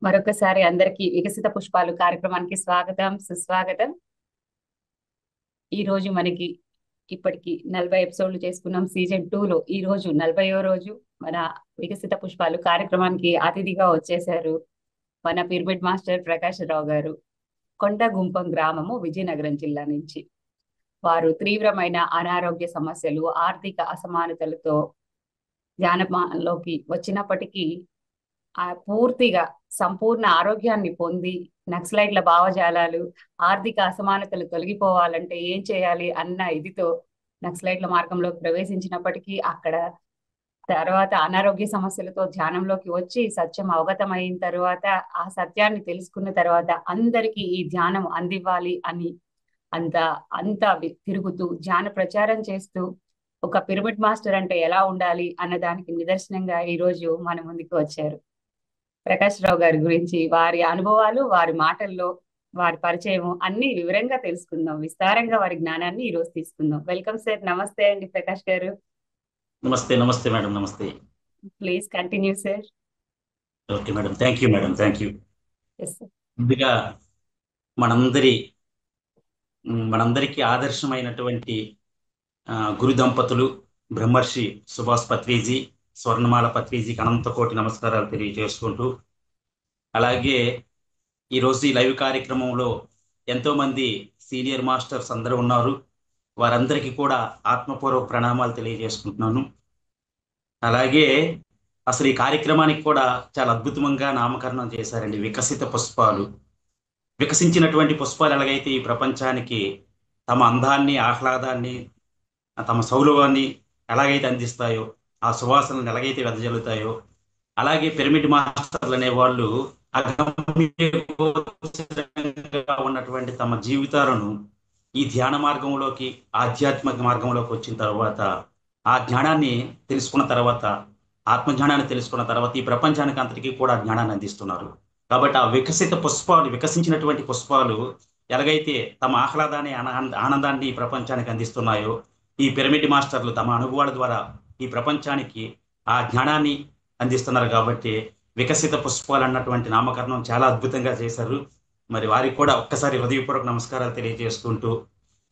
మరొకసారి అందరికీ వికసిత పుష్పాలు కార్యక్రమానికి స్వాగతం, సుస్వాగతం. ఈ రోజు మనకి ఇప్పటికి 40 ఎపిసోడ్లు చేసుకున్నాం. సీజన్ 2లో ఈ రోజు 40వ రోజు. మన వికసిత పుష్పాలు కార్యక్రమానికి అతిథిగా వచ్చేశారు మన పిరమిడ్ మాస్టర్ ప్రకాష్ రావు గారు, కొండగుంపం గ్రామము, విజయనగరం జిల్లా నుంచి. వారు తీవ్రమైన అనారోగ్య సమస్యలు, ఆర్థిక అసమానతలతో ధ్యానంలోకి వచ్చినప్పటికీ పూర్తిగా సంపూర్ణ ఆరోగ్యాన్ని పొంది నక్సలైట్ల భావజాలాలు, ఆర్థిక అసమానతలు తొలగిపోవాలంటే ఏం చేయాలి అన్న ఇదితో నక్సలైట్ల మార్గంలో ప్రవేశించినప్పటికీ అక్కడ తర్వాత అనారోగ్య సమస్యలతో ధ్యానంలోకి వచ్చి సత్యం అవగతమైన తర్వాత ఆ సత్యాన్ని తెలుసుకున్న తర్వాత అందరికీ ఈ ధ్యానం అందివ్వాలి అని అంత అంత తిరుగుతూ ధ్యాన ప్రచారం చేస్తూ ఒక పిరమిడ్ మాస్టర్ అంటే ఎలా ఉండాలి అన్న దానికి నిదర్శనంగా ఈ రోజు మన ముందుకు వచ్చారు. ప్రకాష్ రావు గారి గురించి, వారి అనుభవాలు, వారి మాటల్లో వారి పరిచయం అన్ని వివరంగా తెలుసుకుందాం. విస్తారంగా వారి జ్ఞానాన్ని ఈ రోజు తీసుకుందాం. Welcome sir. నమస్తే అండి ప్రకాష్ గారు. నమస్తే. నమస్తే మేడం. నమస్తే. Please continue sir. Okay madam. Thank you madam. Thank you. Yes sir. ముందుగా మనందరి మనందరికీ ఆదర్శమైనటువంటి గురు దంపతులు బ్రహ్మర్షి సుభాష్ పత్రిజీ, స్వర్ణమాల పత్రిజీకి అనంత కోటి నమస్కారాలు తెలియజేసుకుంటూ, అలాగే ఈరోజు ఈ లైవ్ కార్యక్రమంలో ఎంతోమంది సీనియర్ మాస్టర్స్ అందరూ ఉన్నారు. వారందరికీ కూడా ఆత్మపూర్వక ప్రణామాలు తెలియజేసుకుంటున్నాను. అలాగే అసలు ఈ కార్యక్రమానికి కూడా చాలా అద్భుతంగా నామకరణం చేశారండి, వికసిత పుష్పాలు. వికసించినటువంటి పుష్పాలు ఎలాగైతే ఈ ప్రపంచానికి తమ అందాన్ని, ఆహ్లాదాన్ని, తమ సౌరవాన్ని ఎలాగైతే అందిస్తాయో, ఆ సువాసనలు ఎలాగైతే వెదజల్లుతాయో, అలాగే పిరమిడ్ మాస్టర్లు అనే వాళ్ళు ఉన్నటువంటి తమ జీవితాలను ఈ ధ్యాన మార్గంలోకి, ఆధ్యాత్మిక మార్గంలోకి వచ్చిన తర్వాత, ఆ జ్ఞానాన్ని తెలుసుకున్న తర్వాత, ఆత్మజ్ఞానాన్ని తెలుసుకున్న తర్వాత ఈ ప్రపంచానికి అంతటికీ కూడా జ్ఞానాన్ని అందిస్తున్నారు. కాబట్టి ఆ వికసిత పుష్పాలు, వికసించినటువంటి పుష్పాలు ఎలాగైతే తమ ఆహ్లాదాన్ని, ఆనందాన్ని ఈ ప్రపంచానికి అందిస్తున్నాయో, ఈ పిరమిడ్ మాస్టర్లు తమ అనుభవాల ద్వారా ఈ ప్రపంచానికి ఆ జ్ఞానాన్ని అందిస్తున్నారు. కాబట్టి వికసిత పుష్పాలు అన్నటువంటి నామకరణం చాలా అద్భుతంగా చేశారు. మరి వారికి కూడా ఒక్కసారి హృదయపూర్వక నమస్కారాలు తెలియజేసుకుంటూ,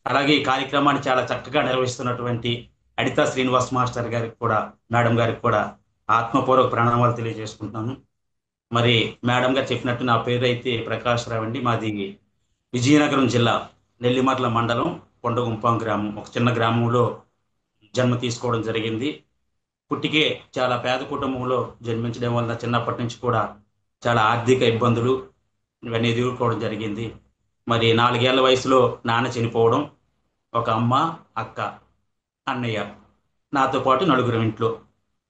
అలాగే ఈ కార్యక్రమాన్ని చాలా చక్కగా నిర్వహిస్తున్నటువంటి అడితా శ్రీనివాస్ మాస్టర్ గారికి కూడా, మేడం గారికి కూడా ఆత్మపూర్వక ప్రణామాలు తెలియజేసుకుంటున్నాను. మరి మేడం గారు చెప్పినట్టు నా పేరు అయితే ప్రకాష్ రావు అండి. మాది విజయనగరం జిల్లా నెల్లిమర్ల మండలం కొండగుంపం గ్రామం, ఒక చిన్న గ్రామంలో జన్మ తీసుకోవడం జరిగింది. పుట్టికే చాలా పేద కుటుంబంలో జన్మించడం వల్ల చిన్నప్పటి నుంచి కూడా చాలా ఆర్థిక ఇబ్బందులు ఇవన్నీ ఎదుర్కోవడం జరిగింది. మరి 4 ఏళ్ల వయసులో నాన్న చనిపోవడం, ఒక అమ్మ, అక్క, అన్నయ్య, నాతో పాటు నలుగురు ఇంట్లో.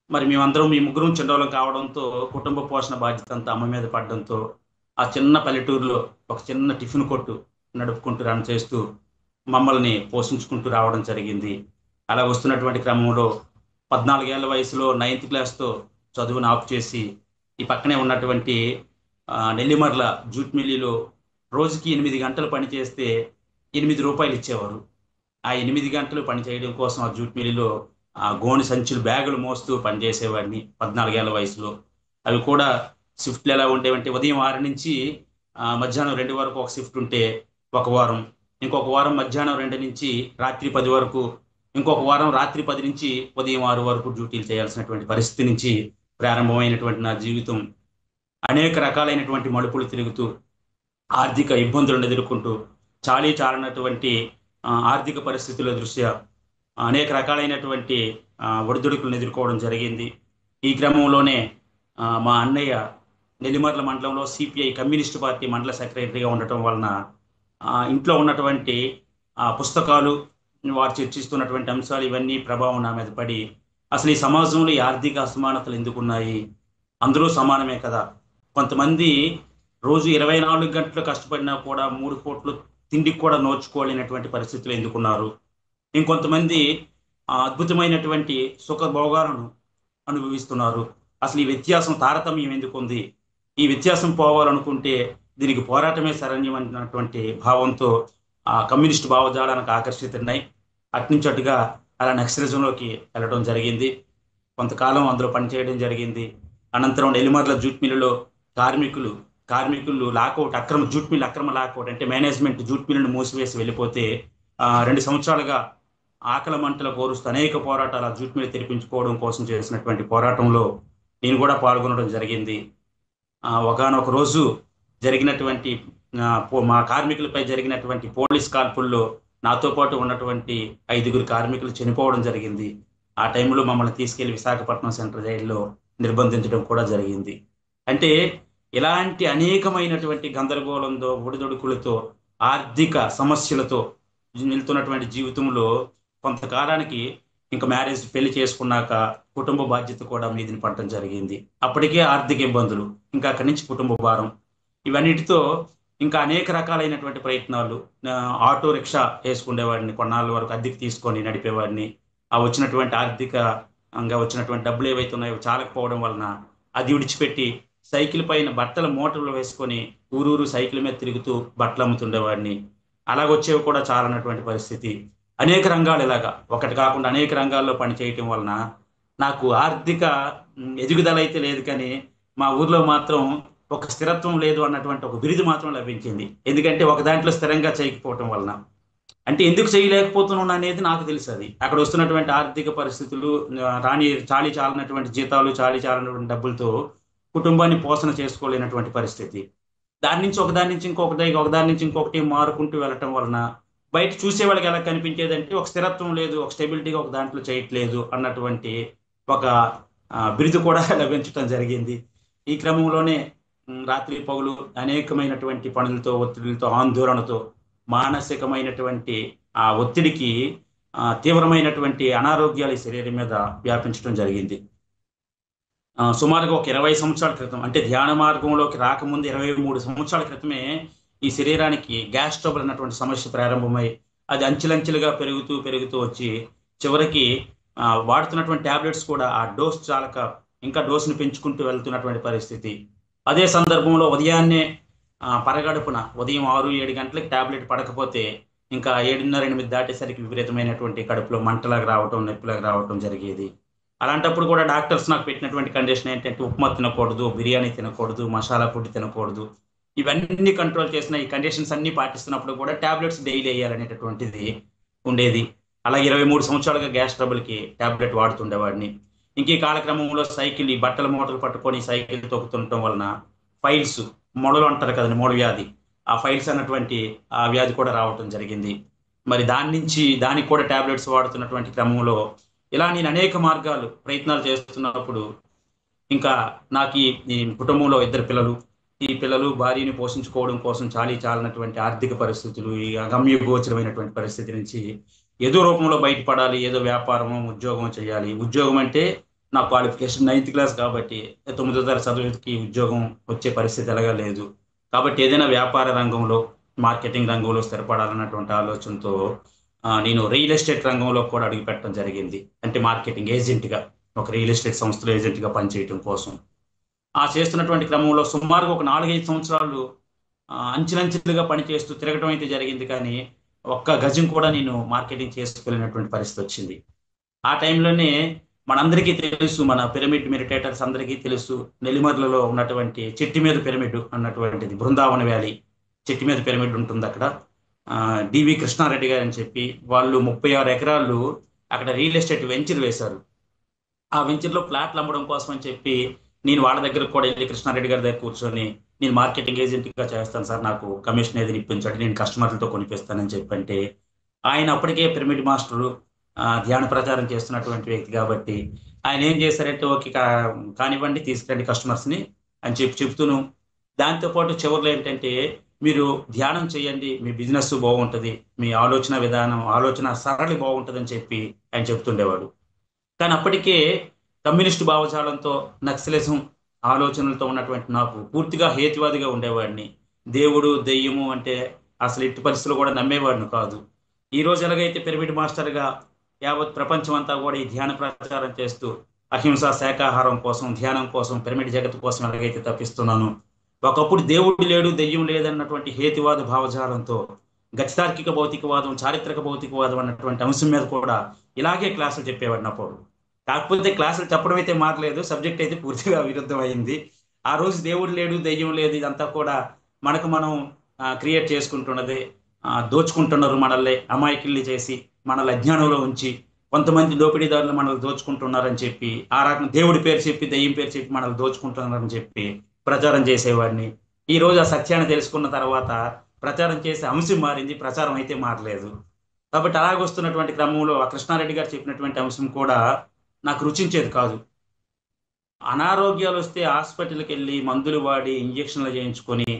మరి మేమందరం, మీ ముగ్గురం చిన్నవాళ్ళం కావడంతో కుటుంబ పోషణ బాధ్యత అంతా అమ్మ మీద పడడంతో ఆ చిన్న పల్లెటూరులో ఒక చిన్న టిఫిన్ కొట్టు నడుపుకుంటూ రన్ చేస్తూ మమ్మల్ని పోషించుకుంటూ రావడం జరిగింది. అలా వస్తున్నటువంటి క్రమంలో 14 ఏళ్ల వయసులో 9th క్లాస్తో చదువును ఆఫ్ చేసి ఈ పక్కనే ఉన్నటువంటి నెల్లిమర్ల జూట్ మిల్లులో రోజుకి 8 గంటలు పనిచేస్తే 8 రూపాయలు ఇచ్చేవారు. ఆ 8 గంటలు పని చేయడం కోసం ఆ జూట్ మిల్లులో గోని సంచులు, బ్యాగులు మోస్తూ పనిచేసేవాడిని 14 ఏళ్ల వయసులో. అవి కూడా షిఫ్ట్లు ఎలా ఉండేవంటే, ఉదయం 6 నుంచి మధ్యాహ్నం 2 వరకు ఒక షిఫ్ట్ ఉంటే ఒక వారం, ఇంకొక వారం మధ్యాహ్నం 2 నుంచి రాత్రి 10 వరకు, ఇంకొక వారం రాత్రి 10 నుంచి ఉదయం 6 వరకు డ్యూటీలు చేయాల్సినటువంటి పరిస్థితి నుంచి ప్రారంభమైనటువంటి నా జీవితం అనేక రకాలైనటువంటి మలుపులు తిరుగుతూ, ఆర్థిక ఇబ్బందులను ఎదుర్కొంటూ, చాలినటువంటి ఆర్థిక పరిస్థితుల దృష్ట్యా అనేక రకాలైనటువంటి ఒడిదుడుకులను ఎదుర్కోవడం జరిగింది. ఈ క్రమంలోనే మా అన్నయ్య నెల్లిమర్ల మండలంలో సిపిఐ కమ్యూనిస్ట్ పార్టీ మండల సెక్రటరీగా ఉండటం వలన ఇంట్లో ఉన్నటువంటి పుస్తకాలు, వారు చర్చిస్తున్నటువంటి అంశాలు ఇవన్నీ ప్రభావం నా మీద పడి, అసలు ఈ సమాజంలో ఈ ఆర్థిక అసమానతలు ఎందుకున్నాయి? అందరూ సమానమే కదా. కొంతమంది రోజు 24 గంటలు కష్టపడినా కూడా 3 పూట్లు తిండికి కూడా నోచుకోలేనటువంటి పరిస్థితులు ఎందుకున్నారు? ఇంకొంతమంది అద్భుతమైనటువంటి సుఖభోగాలను అనుభవిస్తున్నారు. అసలు ఈ వ్యత్యాసం, తారతమ్యం ఎందుకుంది? ఈ వ్యత్యాసం పోవాలనుకుంటే దీనికి పోరాటమే శరణ్యమైనటువంటి భావంతో ఆ కమ్యూనిస్ట్ భావజాలానికి ఆకర్షితున్నాయి. అటుగా అలా నక్సలిజంలోకి వెళ్ళడం జరిగింది. కొంతకాలం అందులో పనిచేయడం జరిగింది. అనంతరం నెల్లిమర్ల జూట్ మిల్లులో కార్మికులు కార్మికులు లాకౌట్ అక్రమ లాకౌట్ అంటే మేనేజ్మెంట్ జూట్ మిల్లును మూసివేసి వెళ్ళిపోతే 2 సంవత్సరాలుగా ఆకలి మంటలు కోరుస్తూ అనేక పోరాటాలు ఆ జూట్ మిల్లు తెరిపించుకోవడం కోసం చేసినటువంటి పోరాటంలో నేను కూడా పాల్గొనడం జరిగింది. ఒకానొక రోజు జరిగినటువంటి మా కార్మికులపై జరిగినటువంటి పోలీస్ కాల్పుల్లో నాతో పాటు ఉన్నటువంటి 5గురు కార్మికులు చనిపోవడం జరిగింది. ఆ టైంలో మమ్మల్ని తీసుకెళ్లి విశాఖపట్నం సెంట్రల్ జైల్లో నిర్బంధించడం కూడా జరిగింది. అంటే ఇలాంటి అనేకమైనటువంటి గందరగోళంతో ఒడిదొడుకులతో ఆర్థిక సమస్యలతో నిలుతున్నటువంటి జీవితంలో కొంతకాలానికి ఇంకా మ్యారేజ్ పెళ్లి చేసుకున్నాక కుటుంబ బాధ్యత కూడా మీదిని పడటం జరిగింది. అప్పటికే ఆర్థిక ఇబ్బందులు, ఇంకా అక్కడి నుంచి కుటుంబ భారం, ఇవన్నిటితో ఇంకా అనేక రకాలైనటువంటి ప్రయత్నాలు. ఆటో రిక్షా వేసుకునేవాడిని, కొన్నాళ్ళ వరకు అద్దెకి తీసుకొని నడిపేవాడిని. ఆ వచ్చినటువంటి డబ్బులు ఏవైతే ఉన్నాయో చాలకపోవడం వలన అది విడిచిపెట్టి సైకిల్ పైన బట్టల మూటలు వేసుకొని ఊరూరు సైకిల్ మీద తిరుగుతూ బట్టలు అమ్ముతుండేవాడిని. అలాగొచ్చేవి కూడా చాలనటువంటి పరిస్థితి. అనేక రంగాలు ఇలాగా ఒకటి కాకుండా అనేక రంగాల్లో పనిచేయటం వలన నాకు ఆర్థిక ఎదుగుదల అయితే లేదు, కానీ మా ఊర్లో మాత్రం ఒక స్థిరత్వం లేదు అన్నటువంటి ఒక బిరుదు మాత్రం లభించింది. ఎందుకంటే ఒక దాంట్లో స్థిరంగా చేయకపోవటం వలన. అంటే ఎందుకు చేయలేకపోతున్నాను అనేది నాకు తెలుసు. అది అక్కడ వస్తున్నటువంటి ఆర్థిక పరిస్థితులు, చాలినటువంటి జీతాలు, చాలినటువంటి డబ్బులతో కుటుంబాన్ని పోషణ చేసుకోలేనటువంటి పరిస్థితి. ఒకదాని నుంచి ఇంకొకటి మారుకుంటూ వెళ్ళటం వలన బయట చూసే వాళ్ళకి ఎలా కనిపించేదంటే ఒక స్థిరత్వం లేదు, ఒక స్టెబిలిటీగా ఒక దాంట్లో చేయట్లేదు అన్నటువంటి ఒక బిరుదు కూడా లభించటం జరిగింది. ఈ క్రమంలోనే రాత్రి పగులు అనేకమైనటువంటి పనులతో, ఒత్తిడిలతో, ఆందోళనతో, మానసికమైనటువంటి ఆ ఒత్తిడికి తీవ్రమైనటువంటి అనారోగ్యాలు ఈ శరీరం మీద వ్యాపించడం జరిగింది. సుమారుగా ఒక 20 సంవత్సరాల క్రితం, అంటే ధ్యాన మార్గంలోకి రాకముందు 23 సంవత్సరాల క్రితమే ఈ శరీరానికి గ్యాస్ ట్రబుల్ అన్నటువంటి సమస్య ప్రారంభమై అది అంచెలంచెలుగా పెరుగుతూ వచ్చి చివరికి వాడుతున్నటువంటి ట్యాబ్లెట్స్ కూడా ఆ డోస్ చాలక ఇంకా డోస్ని పెంచుకుంటూ వెళ్తున్నటువంటి పరిస్థితి. అదే సందర్భంలో ఉదయాన్నే పరగడుపున ఉదయం 6-7 గంటలకు ట్యాబ్లెట్ పడకపోతే ఇంకా 7:30-8 దాటేసరికి విపరీతమైనటువంటి కడుపులో మంటలాగా రావటం, నొప్పిలాగా రావటం జరిగేది. అలాంటప్పుడు కూడా డాక్టర్స్ నాకు పెట్టినటువంటి కండిషన్ ఏంటంటే ఉప్మా తినకూడదు, బిర్యానీ తినకూడదు, మసాలా ఫుడ్ తినకూడదు. ఇవన్నీ కంట్రోల్ చేసిన ఈ కండిషన్స్ అన్ని పాటిస్తున్నప్పుడు కూడా ట్యాబ్లెట్స్ డైలీ వేయాలనేటటువంటిది ఉండేది. అలా 23 సంవత్సరాలుగా గ్యాస్ ట్రబుల్కి ట్యాబ్లెట్ వాడుతుండేవాడిని. ఇంక ఈ కాలక్రమంలో ఈ బట్టల మూటలు పట్టుకొని సైకిల్ తొక్కుతుండటం వలన ఫైల్స్, మొడలు అంటారు కదండి, మొడ వ్యాధి, ఆ ఫైల్స్ అన్నటువంటి ఆ వ్యాధి కూడా రావటం జరిగింది. మరి దానికి కూడా ట్యాబ్లెట్స్ వాడుతున్నటువంటి క్రమంలో ఇలా నేను అనేక ప్రయత్నాలు చేస్తున్నప్పుడు ఇంకా నాకు ఈ కుటుంబంలో 2 పిల్లలు, ఈ పిల్లలు భార్యని పోషించుకోవడం కోసం చాలినటువంటి ఆర్థిక పరిస్థితులు, ఈ అగమ్యగోచరమైనటువంటి పరిస్థితి నుంచి ఏదో రూపంలో బయటపడాలి, ఏదో వ్యాపారమో ఉద్యోగం చేయాలి. ఉద్యోగం అంటే నా క్వాలిఫికేషన్ 9th క్లాస్ కాబట్టి 9వ తరగతి చదువుకి ఉద్యోగం వచ్చే పరిస్థితి ఎలాగా లేదు. కాబట్టి ఏదైనా వ్యాపార రంగంలో, మార్కెటింగ్ రంగంలో స్థిరపడాలన్నటువంటి ఆలోచనతో నేను రియల్ ఎస్టేట్ రంగంలో కూడా అడుగు పెట్టడం జరిగింది. అంటే మార్కెటింగ్ ఏజెంట్గా, ఒక రియల్ ఎస్టేట్ సంస్థలో ఏజెంట్గా పనిచేయడం కోసం చేస్తున్నటువంటి క్రమంలో సుమారుగా ఒక 4-5 సంవత్సరాలు అంచెలంచెలుగా పనిచేస్తూ తిరగడం అయితే జరిగింది. కానీ ఒక్క గజం కూడా నేను మార్కెటింగ్ చేసుకెళ్ళినటువంటి పరిస్థితి వచ్చింది. ఆ టైంలోనే మనందరికీ తెలుసు, మన పిరమిడ్ మెడిటేటర్స్ అందరికీ తెలుసు, నెల్లిమర్లలో ఉన్నటువంటి చెట్టు మీద పిరమిడ్ అన్నటువంటిది, బృందావన వ్యాలీ చెట్టు మీద పిరమిడ్ ఉంటుంది. అక్కడ డివి కృష్ణారెడ్డి గారు అని చెప్పి వాళ్ళు 36 ఎకరాలు అక్కడ రియల్ ఎస్టేట్ వెంచర్ వేశారు. ఆ వెంచర్లో ఫ్లాట్లు అమ్మడం కోసం అని చెప్పి నేను వాళ్ళ దగ్గర కూడా వెళ్ళి కృష్ణారెడ్డి గారి దగ్గర కూర్చొని నేను మార్కెటింగ్ ఏజెంట్గా చేస్తాను సార్, నాకు కమిషన్ ఏది ఇప్పించండి, నేను కస్టమర్లతో కొనిపిస్తానని చెప్పంటే ఆయన అప్పటికే పిరమిడ్ మాస్టరు, ధ్యాన ప్రచారం చేస్తున్నటువంటి వ్యక్తి కాబట్టి ఆయన ఏం చేశారంటే ఓకే కానివ్వండి, తీసుకురండి కస్టమర్స్ని అని చెప్తూను, దాంతోపాటు చివరిలో ఏంటంటే మీరు ధ్యానం చేయండి, మీ బిజినెస్ బాగుంటుంది, మీ ఆలోచన సరళి బాగుంటుంది అని చెప్పి ఆయన చెప్తుండేవాడు. కానీ అప్పటికే కమ్యూనిస్టు భావజాలంతో, నక్సలిజం ఆలోచనలతో ఉన్నటువంటి నాకు పూర్తిగా హేతువాదిగా ఉండేవాడిని. దేవుడు, దెయ్యము అంటే అసలు ఎట్టి పరిస్థితులు కూడా నమ్మేవాడిని కాదు. ఈ రోజు ఎలాగైతే పిరమిడ్ మాస్టర్గా యావత్ ప్రపంచం అంతా కూడా ఈ ధ్యాన ప్రచారం చేస్తూ అహింస, శాకాహారం కోసం, ధ్యానం కోసం, పిరమిడ్ జగత్తు కోసం ఎలాగైతే తప్పిస్తున్నాను, ఒకప్పుడు దేవుడు లేడు, దెయ్యం లేదన్నటువంటి హేతువాద భావజాలంతో గతితార్కిక భౌతికవాదం, చారిత్రక భౌతికవాదం అన్నటువంటి అంశం మీద కూడా ఇలాగే క్లాసులు చెప్పేవాడినప్పుడు. కాకపోతే క్లాసులు చెప్పడం అయితే మారలేదు, సబ్జెక్ట్ అయితే పూర్తిగా విరుద్ధం అయింది. ఆ రోజు దేవుడు లేడు, దెయ్యం లేదు, ఇదంతా కూడా మనకు మనం క్రియేట్ చేసుకుంటున్నది. దోచుకుంటున్నారు మనల్ని అమాయకుల్ని చేసి, మనల్ని అజ్ఞానంలో ఉంచి, కొంతమంది దోపిడీదారులు మనల్ని దోచుకుంటున్నారని చెప్పి, ఆ రకం దేవుడి పేరు చెప్పి దెయ్యం పేరు చెప్పి మనల్ని దోచుకుంటున్నారని చెప్పి ప్రచారం చేసేవాడిని. ఈ రోజు ఆ సత్యాన్ని తెలుసుకున్న తర్వాత ప్రచారం చేసే అంశం మారింది, ప్రచారం అయితే మారలేదు. కాబట్టి అలాగొస్తున్నటువంటి క్రమంలో ఆ కృష్ణారెడ్డి గారు చెప్పినటువంటి అంశం కూడా నాకు రుచించేది కాదు. అనారోగ్యాలు వస్తే హాస్పిటల్కి వెళ్ళి మందులు వాడి ఇంజక్షన్లు చేయించుకొని,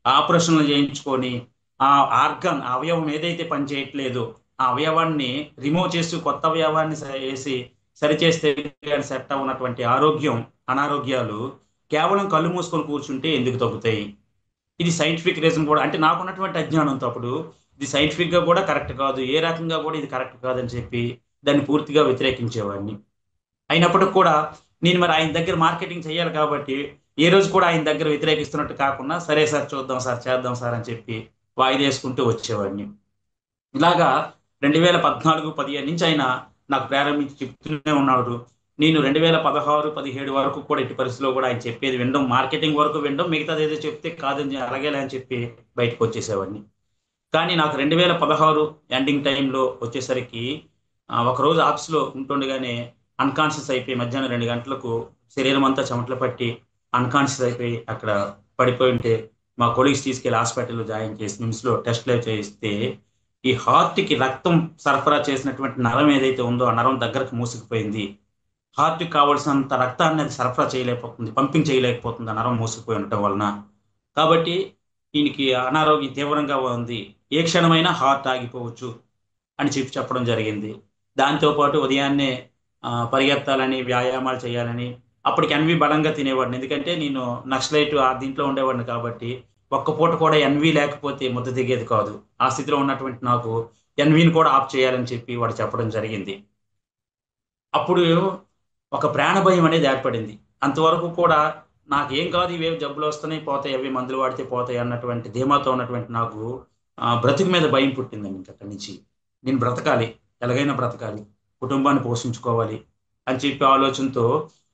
ఆపరేషన్లు చేయించుకొని, ఆ ఆర్గన్ ఆ అవయవం ఏదైతే పని చేయట్లేదో ఆ అవయవాన్ని రిమూవ్ చేసి కొత్త అవయవాన్ని వేసి సరిచేస్తే కానీ సెట్ అవ్వనటువంటి అనారోగ్యాలు కేవలం కళ్ళు మూసుకొని కూర్చుంటే ఎందుకు తగ్గుతాయి? ఇది సైంటిఫిక్ రీజన్ కూడా, అంటే నాకున్నటువంటి అజ్ఞానంతో అప్పుడు ఇది సైంటిఫిక్ గా కూడా కరెక్ట్ కాదు, ఏ రకంగా కూడా ఇది కరెక్ట్ కాదని చెప్పి దాన్ని పూర్తిగా వ్యతిరేకించేవాడిని. అయినప్పటికి కూడా నేను మరి ఆయన దగ్గర మార్కెటింగ్ చేయాలి కాబట్టి ఏ రోజు కూడా ఆయన దగ్గర వ్యతిరేకిస్తున్నట్టు కాకుండా, సరే సార్ చూద్దాం సార్ చేద్దాం సార్ అని చెప్పి వాయిదేసుకుంటూ వచ్చేవాడిని. ఇలాగా 2014-15 నుంచి ఆయన నాకు ప్రారంభించి చెప్తూనే ఉన్నాడు. నేను 2016-17 వరకు కూడా ఎట్టి పరిస్థితిలో కూడా ఆయన చెప్పేది వినడం, మార్కెటింగ్ వరకు వినడం, మిగతాది ఏదో చెప్తే కాదని అలాగేలే అని చెప్పి బయటకు వచ్చేసేవాడిని. కానీ నాకు 2016 ఎండింగ్ టైంలో వచ్చేసరికి ఒకరోజు ఆఫీస్లో ఉంటుండగానే అన్కాన్షియస్ అయిపోయి మధ్యాహ్నం 2 గంటలకు శరీరం అంతా చెమటలు పట్టి అన్కాన్షియస్ అయిపోయి అక్కడ పడిపోయి ఉంటే మా కొలీగ్స్ తీసుకెళ్లి హాస్పిటల్లో జాయిన్ చేసి నిమ్స్లో టెస్ట్లు చేయిస్తే ఈ హార్ట్కి రక్తం సరఫరా చేసినటువంటి నరం ఏదైతే ఉందో ఆ నరం దగ్గరకు మూసుకుపోయింది. హార్ట్కి కావాల్సినంత రక్తాన్ని అది సరఫరా చేయలేకపోతుంది, పంపింగ్ చేయలేకపోతుంది ఆ నరం మూసుకుపోయి ఉండటం వలన. కాబట్టి దీనికి అనారోగ్యం తీవ్రంగా ఉంది, ఏ క్షణమైనా హార్ట్ ఆగిపోవచ్చు అని చెప్పడం జరిగింది. దాంతోపాటు ఉదయాన్నే పరిగెత్తాలని, వ్యాయామాలు చేయాలని, అప్పటికి ఎన్వి బలంగా తినేవాడిని. ఎందుకంటే నేను నక్సలైట్ ఆ దీంట్లో ఉండేవాడిని కాబట్టి ఒక్క పూట కూడా ఎన్వి లేకపోతే ముద్ద దిగేది కాదు. ఆ స్థితిలో ఉన్నటువంటి నాకు ఎన్విని కూడా ఆఫ్ చేయాలని చెప్పి వాడు చెప్పడం జరిగింది. అప్పుడు ఒక ప్రాణ భయం అనేది ఏర్పడింది. అంతవరకు కూడా నాకేం కాదు, ఇవేవి జబ్బులు వస్తున్నాయి పోతాయి, అవి మందులు వాడితే పోతాయి అన్నటువంటి ధీమాతో ఉన్నటువంటి నాకు బ్రతుకు మీద భయం పుట్టిందండి. ఇంకక్కడి నుంచి నేను బ్రతకాలి, ఎలాగైనా బ్రతకాలి, కుటుంబాన్ని పోషించుకోవాలి అని చెప్పి ఆలోచనతో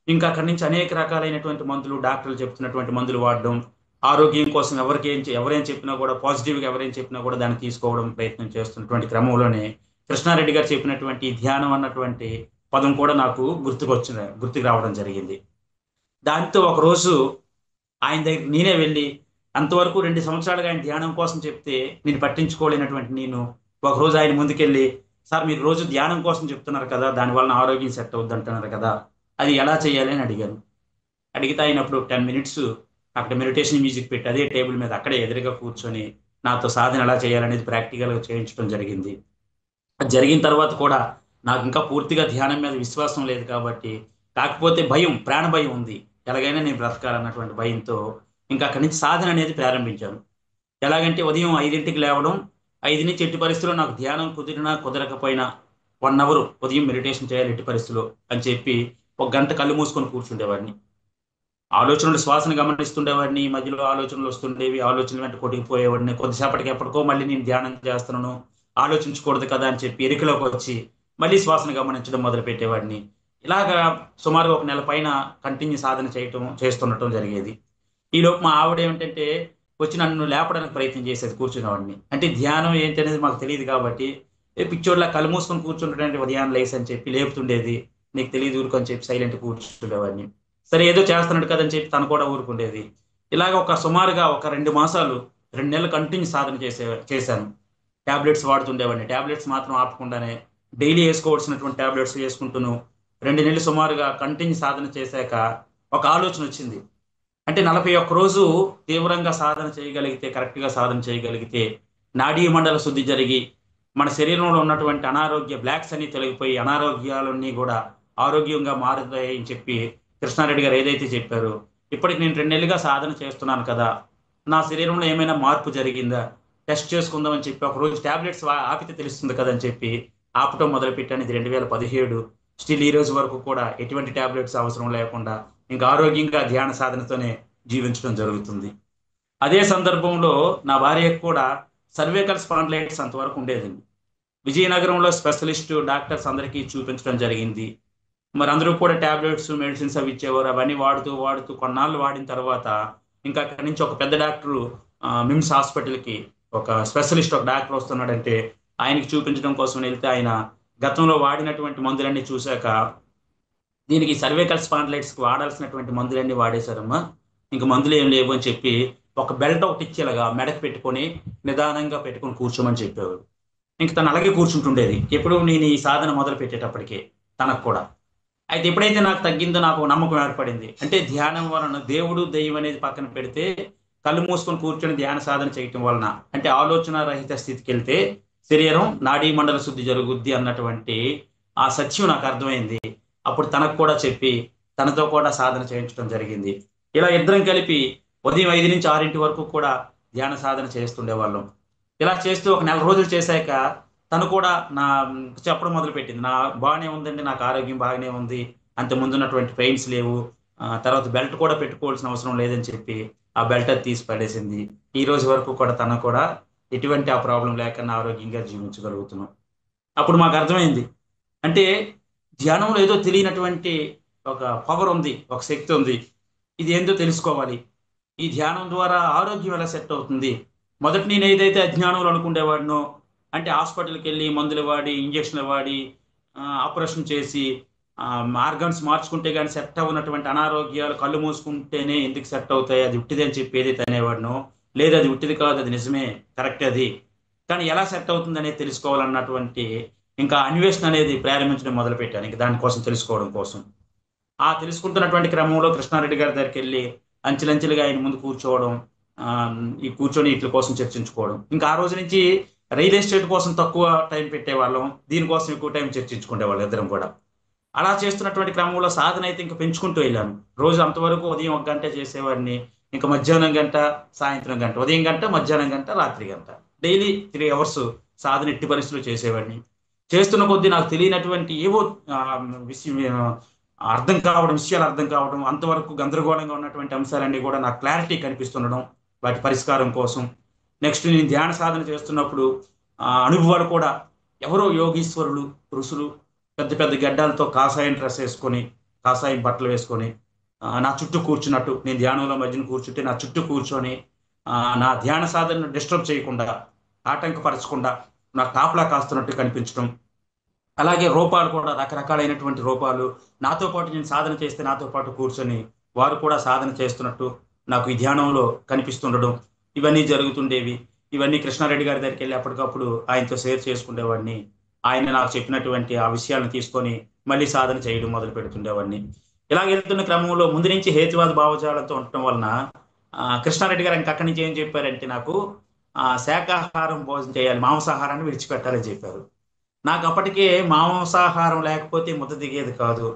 ఇంకా అక్కడి నుంచి అనేక రకాలైనటువంటి మందులు, డాక్టర్లు చెప్తున్నటువంటి మందులు వాడడం, ఆరోగ్యం కోసం ఎవరేం చెప్పినా కూడా పాజిటివ్గా ఎవరేం చెప్పినా కూడా దాన్ని తీసుకోవడం ప్రయత్నం చేస్తున్నటువంటి క్రమంలోనే కృష్ణారెడ్డి గారు చెప్పినటువంటి ధ్యానం అన్నటువంటి పదం కూడా నాకు గుర్తుకు రావడం జరిగింది. దాంతో ఒకరోజు ఆయన దగ్గర నేనే వెళ్ళి, అంతవరకు 2 సంవత్సరాలుగా ఆయన ధ్యానం కోసం చెప్తే నేను పట్టించుకోలేనటువంటి నేను ఒకరోజు ఆయన ముందుకెళ్ళి, సార్ మీరు రోజు ధ్యానం కోసం చెప్తున్నారు కదా, దానివల్ల ఆరోగ్యం సెట్ అవుద్ది అంటున్నారు కదా, అది ఎలా చేయాలి అని అడిగాను. అడిగితే అయినప్పుడు 10 మినిట్స్ అక్కడ మెడిటేషన్ మ్యూజిక్ పెట్టి అదే టేబుల్ మీద అక్కడే ఎదురుగా కూర్చొని నాతో సాధన ఎలా చేయాలనేది ప్రాక్టికల్గా చేయించడం జరిగింది. అది జరిగిన తర్వాత కూడా నాకు ఇంకా పూర్తిగా ధ్యానం మీద విశ్వాసం లేదు కాబట్టి, కాకపోతే భయం, ప్రాణ భయం ఉంది, ఎలాగైనా నేను బ్రతకాలన్నటువంటి భయంతో ఇంకా అక్కడి నుంచి సాధన అనేది ప్రారంభించాను. ఎలాగంటే ఉదయం 5ంటికి లేవడం, 5 నుంచి ఎట్టి పరిస్థితుల్లో నాకు ధ్యానం కుదిరినా కుదరకపోయినా 1 అవర్ ఉదయం మెడిటేషన్ చేయాలి ఎట్టి పరిస్థితుల్లో అని చెప్పి 1 గంట కళ్ళు మూసుకొని కూర్చుండేవాడిని. ఆలోచనలు శ్వాసను గమనిస్తుండేవాడిని, మధ్యలో ఆలోచనలు వస్తుండేవి, ఆలోచనలు వెంట కొట్టుకుపోయేవాడిని. కొద్దిసేపటికి ఎప్పటికో మళ్ళీ నేను ధ్యానం చేస్తున్నాను, ఆలోచించకూడదు కదా అని చెప్పి ఎరికలోకి వచ్చి మళ్ళీ శ్వాసను గమనించడం మొదలు పెట్టేవాడిని. ఇలాగా సుమారుగా 1 నెల పైన కంటిన్యూ సాధన చేస్తుండటం జరిగేది. ఈలోపు మా ఆవిడ ఏమిటంటే వచ్చి నన్ను లేపడానికి ప్రయత్నం చేసేది కూర్చునేవాడిని. అంటే ధ్యానం ఏంటి అనేది మాకు తెలియదు కాబట్టి, పిచ్చోడ్లా కళ్ళు మూసుకొని కూర్చుంటే ఉదయాన్నే లేసి అని చెప్పి లేపుతుండేది. నీకు తెలియదు ఊరుకొని చెప్పి సైలెంట్ కూర్చుండేవాడిని. సరే ఏదో చేస్తున్నాడు కదని చెప్పి తను కూడా ఊరుకుండేది. ఇలాగ సుమారుగా 2 మాసాలు 2 నెలలు కంటిన్యూ సాధన చేశాను. ట్యాబ్లెట్స్ వాడుతుండేవాడిని. ట్యాబ్లెట్స్ మాత్రం ఆపకుండానే డైలీ వేసుకోవాల్సినటువంటి ట్యాబ్లెట్స్ వేసుకుంటూను 2 నెలలు సుమారుగా కంటిన్యూ సాధన చేశాక ఒక ఆలోచన వచ్చింది. అంటే 41 రోజు తీవ్రంగా సాధన చేయగలిగితే, కరెక్ట్గా సాధన చేయగలిగితే నాడీ మండల శుద్ధి జరిగి మన శరీరంలో ఉన్నటువంటి అనారోగ్య బ్లాక్స్ అన్ని తొలగిపోయి అనారోగ్యాలన్నీ కూడా ఆరోగ్యంగా మారుతాయి అని చెప్పి కృష్ణారెడ్డి గారు ఏదైతే చెప్పారో, ఇప్పటికి నేను 2 నెలలుగా సాధన చేస్తున్నాను కదా, నా శరీరంలో ఏమైనా మార్పు జరిగిందా టెస్ట్ చేసుకుందామని చెప్పి ఒకరోజు ట్యాబ్లెట్స్ ఆపితే తెలుస్తుంది కదని చెప్పి ఆపటం మొదలుపెట్టాను. ఇది 2017. స్టిల్ ఈ రోజు వరకు కూడా ఎటువంటి ట్యాబ్లెట్స్ అవసరం లేకుండా ఇంకా ఆరోగ్యంగా ధ్యాన సాధనతోనే జీవించడం జరుగుతుంది. అదే సందర్భంలో నా భార్యకు కూడా సర్వైకల్ స్పాండిలైటిస్ అంతవరకు ఉండేదండి. విజయనగరంలో స్పెషలిస్టు డాక్టర్స్ అందరికీ చూపించడం జరిగింది. మరి అందరూ కూడా టాబ్లెట్స్ మెడిసిన్స్ అవి ఇచ్చేవారు. అవన్నీ వాడుతూ వాడుతూ కొన్నాళ్ళు వాడిన తర్వాత ఇంకా అక్కడి నుంచి ఒక పెద్ద డాక్టరు మిమ్స్ హాస్పిటల్కి ఒక స్పెషలిస్ట్ ఒక డాక్టర్ వస్తున్నాడంటే ఆయనకి చూపించడం కోసం వెళ్తే ఆయన గతంలో వాడినటువంటి మందులన్నీ చూశాక దీనికి సర్వైకల్ స్పాండిలైటిస్కి వాడాల్సినటువంటి మందులన్నీ వాడేశారమ్మా, ఇంక మందులు ఏం లేవు అని చెప్పి ఒక బెల్ట్ ఒకటి ఇచ్చేలాగా మెడకు పెట్టుకొని నిదానంగా పెట్టుకొని కూర్చోమని చెప్పేవారు. ఇంక తను అలాగే కూర్చుంటుండేది ఎప్పుడు నేను ఈ సాధన మొదలు పెట్టేటప్పటికే తనకు కూడా. అయితే ఎప్పుడైతే నాకు తగ్గిందో నాకు నమ్మకం ఏర్పడింది. అంటే ధ్యానం వలన దేవుడు దెయ్యం అనేది పక్కన పెడితే కళ్ళు మూసుకొని కూర్చొని ధ్యాన సాధన చేయటం వలన అంటే ఆలోచన రహిత స్థితికి వెళ్తే శరీరం నాడీ మండల శుద్ధి జరుగుద్ది అన్నటువంటి ఆ సత్యం నాకు అర్థమైంది. అప్పుడు తనకు కూడా చెప్పి తనతో కూడా సాధన చేయించడం జరిగింది. ఇలా ఇద్దరం కలిపి ఉదయం 5 నుంచి 6 వరకు కూడా ధ్యాన సాధన చేస్తుండేవాళ్ళం. ఇలా చేస్తూ ఒక నెల రోజులు చేశాక తను కూడా చెప్పడం మొదలుపెట్టింది. బాగానే ఉందండి, నాకు ఆరోగ్యం బాగానే ఉంది, అంత ముందున్నటువంటి పెయిన్స్ లేవు, తర్వాత బెల్ట్ కూడా పెట్టుకోవాల్సిన అవసరం లేదని చెప్పి ఆ బెల్ట్ అది తీసి పడేసింది. ఈ రోజు వరకు కూడా తను కూడా ఎటువంటి ఆ ప్రాబ్లం లేకుండా ఆరోగ్యంగా జీవించగలుగుతున్నాం. అప్పుడు మాకు అర్థమైంది, అంటే ధ్యానంలో ఏదో తెలియనటువంటి ఒక పవర్ ఉంది, ఒక శక్తి ఉంది, ఇది ఏందో తెలుసుకోవాలి. ఈ ధ్యానం ద్వారా ఆరోగ్యం ఎలా సెట్ అవుతుంది. మొదట నేను ఏదైతే అజ్ఞానంలో అనుకునేవాడినో, అంటే హాస్పిటల్కి వెళ్ళి మందులు వాడి ఇంజక్షన్లు వాడి ఆపరేషన్ చేసి ఆర్గన్స్ మార్చుకుంటే కానీ సెట్ అవ్వనటువంటి అనారోగ్యాలు కళ్ళు మూసుకుంటేనే ఎందుకు సెట్ అవుతాయి, అది ఉట్టిది అని చెప్పి ఏదైతే అనేవాడినో, లేదు అది ఉట్టిది కాదు, అది నిజమే, కరెక్ట్ అది, కానీ ఎలా సెట్ అవుతుంది అనేది తెలుసుకోవాలన్నటువంటి ఇంకా అన్వేషణ అనేది ప్రారంభించడం మొదలుపెట్టాను. ఇంకా దానికోసం తెలుసుకోవడం కోసం ఆ తెలుసుకుంటున్నటువంటి క్రమంలో కృష్ణారెడ్డి గారి దగ్గరికి వెళ్ళి అంచెలంచెలుగా ఆయన ముందు కూర్చోవడం, ఈ కూర్చొని వీటి కోసం చర్చించుకోవడం. ఇంకా ఆ రోజు నుంచి రియల్ ఎస్టేట్ కోసం తక్కువ టైం పెట్టేవాళ్ళం, దీనికోసం ఎక్కువ టైం చర్చించుకునేవాళ్ళం ఇద్దరం కూడా. అలా చేస్తున్నటువంటి క్రమంలో సాధన అయితే ఇంకా పెంచుకుంటూ వెళ్ళాను. రోజు అంతవరకు ఉదయం 1 గంట చేసేవాడిని, ఇంకా మధ్యాహ్నం గంట, సాయంత్రం గంట, ఉదయం గంట, మధ్యాహ్నం గంట, రాత్రి గంట, డైలీ 3 అవర్స్ సాధన ఎట్టి పరిస్థితులు చేసేవాడిని. చేస్తున్న కొద్దీ నాకు తెలియనటువంటి ఏవో విషయాలు అర్థం కావడం, అంతవరకు గందరగోళంగా ఉన్నటువంటి అంశాలన్నీ కూడా నాకు క్లారిటీ కనిపిస్తుండడం, వాటి పరిష్కారం కోసం. నెక్స్ట్ నేను ధ్యాన సాధన చేస్తున్నప్పుడు అనుభవాలు కూడా, ఎవరో యోగీశ్వరులు ఋషులు పెద్ద పెద్ద గడ్డాలతో కాషాయం డ్రెస్ వేసుకొని, కాషాయం బట్టలు వేసుకొని నా చుట్టూ కూర్చున్నట్టు, నేను ధ్యానంలో మధ్యన కూర్చుంటే నా చుట్టూ కూర్చొని నా ధ్యాన సాధనను డిస్టర్బ్ చేయకుండా, ఆటంకపరచకుండా నాకు కాపలా కాస్తున్నట్టు కనిపించడం. అలాగే రూపాలు కూడా రకరకాలైనటువంటి రూపాలు నాతో పాటు, నేను సాధన చేస్తే నాతో పాటు కూర్చొని వారు కూడా సాధన చేస్తున్నట్టు నాకు ఈ ధ్యానంలో కనిపిస్తుండడం, ఇవన్నీ జరుగుతుండేవి. ఇవన్నీ కృష్ణారెడ్డి గారి దగ్గరికి వెళ్ళి అప్పటికప్పుడు ఆయనతో షేర్ చేసుకునేవాడిని. ఆయన నాకు చెప్పినటువంటి ఆ విషయాలను తీసుకొని మళ్ళీ సాధన చేయడం మొదలు పెడుతుండేవాడిని. ఇలా వెళ్తున్న క్రమంలో ముందు నుంచి హేతువాద భావజాలంతో ఉండటం వలన కృష్ణారెడ్డి గారు ఇంకా అక్కడి నుంచి ఏం చెప్పారంటే, నాకు శాకాహారం భోజనం చేయాలి, మాంసాహారాన్ని విడిచిపెట్టాలని చెప్పారు. నాకు అప్పటికే మాంసాహారం లేకపోతే ముద్ద దిగేది కాదు.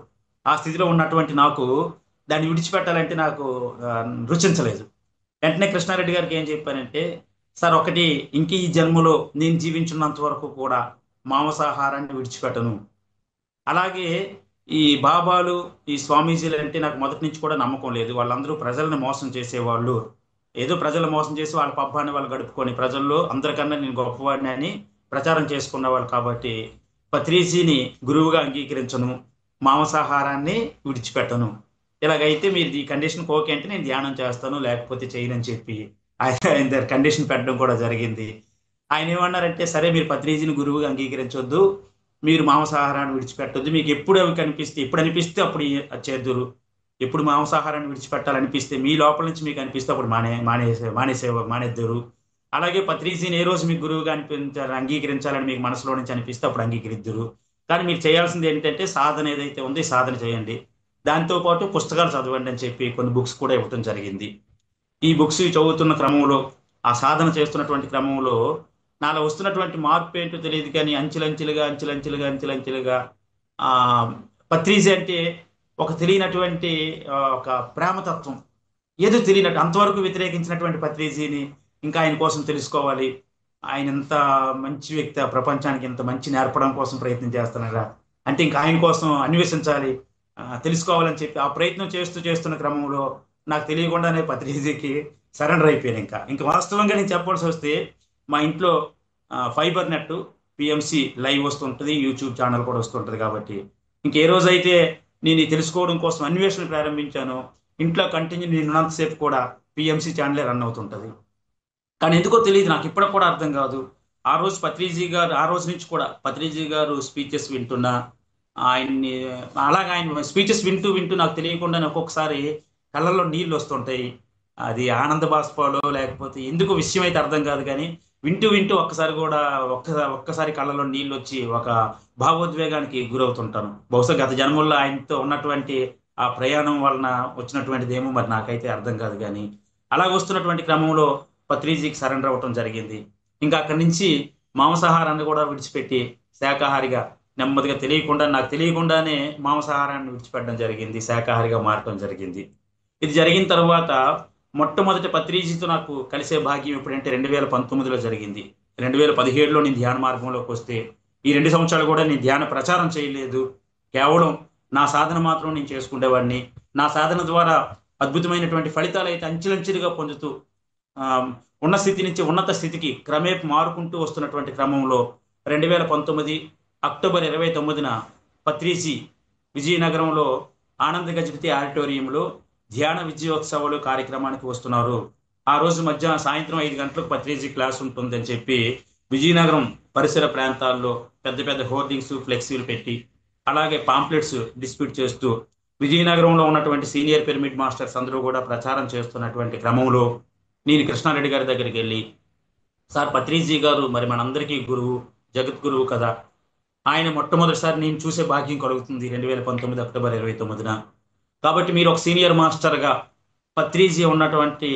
ఆ స్థితిలో ఉన్నటువంటి నాకు దాన్ని విడిచిపెట్టాలంటే నాకు రుచించలేదు. వెంటనే కృష్ణారెడ్డి గారికి ఏం చెప్పానంటే, సార్ ఒకటి, ఇంక ఈ జన్మలో నేను జీవించున్నంత వరకు కూడా మాంసాహారాన్ని విడిచిపెట్టను. అలాగే ఈ బాబాలు, ఈ స్వామీజీలు అంటే నాకు మొదటి నుంచి కూడా నమ్మకం లేదు. వాళ్ళందరూ ప్రజలను మోసం చేసేవాళ్ళు, ఏదో ప్రజలు మోసం చేసి వాళ్ళ పబ్బాన్ని వాళ్ళు గడుపుకొని ప్రజల్లో అందరికన్నా నేను గొప్పవాడిని అని ప్రచారం చేసుకున్నవాళ్ళు. కాబట్టి పత్రిజీని గురువుగా అంగీకరించను, మాంసాహారాన్ని విడిచిపెట్టను. ఇలాగైతే మీరు ఈ కండిషన్ ఓకే అంటే నేను ధ్యానం చేస్తాను, లేకపోతే చేయనని చెప్పి ఆయన దగ్గర కండిషన్ పెట్టడం కూడా జరిగింది. ఆయన ఏమన్నారంటే, సరే మీరు పత్రిజీని గురువుగా అంగీకరించొద్దు, మీరు మాంసాహారాన్ని విడిచిపెట్టొద్దు, మీకు ఎప్పుడు అవి కనిపిస్తే, ఎప్పుడు అనిపిస్తే అప్పుడు చేద్దురు, ఎప్పుడు మాంసాహారాన్ని విడిచిపెట్టాలనిపిస్తే, మీ లోపల నుంచి మీకు అనిపిస్తే అప్పుడు మానేద్దరు. అలాగే పత్రిజీని ఏ రోజు మీకు గురువుగా అంగీకరించాలని మీకు మనసులో నుంచి అనిపిస్తే అప్పుడు అంగీకరిద్దురు. కానీ మీరు చేయాల్సింది ఏంటంటే, సాధన ఏదైతే ఉంది సాధన చేయండి, దాంతోపాటు పుస్తకాలు చదవండి అని చెప్పి కొన్ని బుక్స్ కూడా ఇవ్వటం జరిగింది. ఈ బుక్స్ చదువుతున్న క్రమంలో, ఆ సాధన చేస్తున్నటువంటి క్రమంలో నాలో వస్తున్నటువంటి మార్పు ఏంటో తెలియదు, కానీ అంచెలంచెలుగా పత్రిజీ అంటే ఒక తెలియనటువంటి ఒక ప్రేమతత్వం, ఏదో తెలియనట్టు అంతవరకు వ్యతిరేకించినటువంటి పత్రిజీని ఇంకా ఆయన కోసం తెలుసుకోవాలి, ఆయన ఎంత మంచి వ్యక్తి, ఆ ప్రపంచానికి ఇంత మంచి నేర్పడం కోసం ప్రయత్నం చేస్తున్నారా అంటే ఇంకా ఆయన కోసం అన్వేషించాలి, తెలుసుకోవాలని చెప్పి ఆ ప్రయత్నం చేస్తున్న క్రమంలో నాకు తెలియకుండానే పత్రిజీకి సరెండర్ అయిపోయాను. ఇంకా వాస్తవంగా నేను చెప్పాల్సి వస్తే, మా ఇంట్లో ఫైబర్ నెట్, పిఎంసి లైవ్ వస్తుంటుంది, యూట్యూబ్ ఛానల్ కూడా వస్తుంటుంది. కాబట్టి ఇంకే రోజైతే నేను ఇది తెలుసుకోవడం కోసం అన్వేషణ ప్రారంభించానో, ఇంట్లో కంటిన్యూ నేను ఉన్నంతసేపు కూడా పిఎంసి ఛానలే రన్ అవుతుంటది. కానీ ఎందుకో తెలియదు, నాకు ఇప్పటికి కూడా అర్థం కాదు. ఆ రోజు పత్రిజీ గారు, ఆ రోజు నుంచి కూడా పత్రిజీ గారు స్పీచెస్ వింటున్నా, ఆయన్ని అలాగే ఆయన స్పీచెస్ వింటూ వింటూ నాకు తెలియకుండానే ఒక్కొక్కసారి కళ్ళల్లో నీళ్ళు వస్తుంటాయి. అది ఆనంద బాష్పాలో లేకపోతే ఎందుకు విషయం అయితే అర్థం కాదు, కానీ వింటూ వింటూ ఒక్కసారి కూడా ఒక్కసారి కళ్ళలో నీళ్ళు వచ్చి ఒక భావోద్వేగానికి గురవుతుంటాను. బహుశా గత జన్మల్లో ఆయనతో ఉన్నటువంటి ఆ ప్రయాణం వలన వచ్చినటువంటిది ఏమో మరి నాకైతే అర్థం కాదు. కానీ అలా వస్తున్నటువంటి క్రమంలో పత్రిజీకి సరెండర్ అవ్వటం జరిగింది. ఇంకా అక్కడి నుంచి మాంసాహారాన్ని కూడా విడిచిపెట్టి శాకాహారిగా నెమ్మదిగా నాకు తెలియకుండానే మాంసాహారాన్ని విడిచిపెట్టడం జరిగింది, శాకాహారిగా మారటం జరిగింది. ఇది జరిగిన తర్వాత మొట్టమొదటి పత్రిజీతో నాకు కలిసే భాగ్యం ఎప్పుడంటే 2019లో జరిగింది. 2017లో నేను ధ్యాన మార్గంలోకి వస్తే ఈ 2 సంవత్సరాలు కూడా నేను ధ్యాన ప్రచారం చేయలేదు. కేవలం నా సాధన మాత్రం నేను చేసుకునేవాడిని. నా సాధన ద్వారా అద్భుతమైనటువంటి ఫలితాలు అయితే అంచెలంచెలుగా పొందుతూ ఆ, ఉన్న స్థితి నుంచి ఉన్నత స్థితికి క్రమేపీ మారుకుంటూ వస్తున్నటువంటి క్రమంలో 2019 అక్టోబర్ 29న పత్రిజీ విజయనగరంలో ఆనంద గజపతి ఆడిటోరియంలో ధ్యాన విజయోత్సవాలు కార్యక్రమానికి వస్తున్నారు. ఆ రోజు సాయంత్రం 5 గంటలకు పత్రిజీ క్లాస్ ఉంటుందని చెప్పి విజయనగరం పరిసర ప్రాంతాల్లో పెద్ద పెద్ద హోర్డింగ్స్, ఫ్లెక్సీలు పెట్టి అలాగే పాంప్లెట్స్ డిస్ట్రిబ్యూట్ చేస్తూ విజయనగరంలో ఉన్నటువంటి సీనియర్ పిరమిడ్ మాస్టర్స్ అందరూ కూడా ప్రచారం చేస్తున్నటువంటి క్రమంలో నేను కృష్ణారెడ్డి గారి దగ్గరికి వెళ్ళి, సార్ పత్రిజీ గారు మరి మనందరికీ గురువు, జగద్గురువు కదా, ఆయన మొట్టమొదటిసారి నేను చూసే భాగ్యం కలుగుతుంది 2019 అక్టోబర్ 29న. కాబట్టి మీరు ఒక సీనియర్ మాస్టర్గా పత్రిజీ ఉన్నటువంటి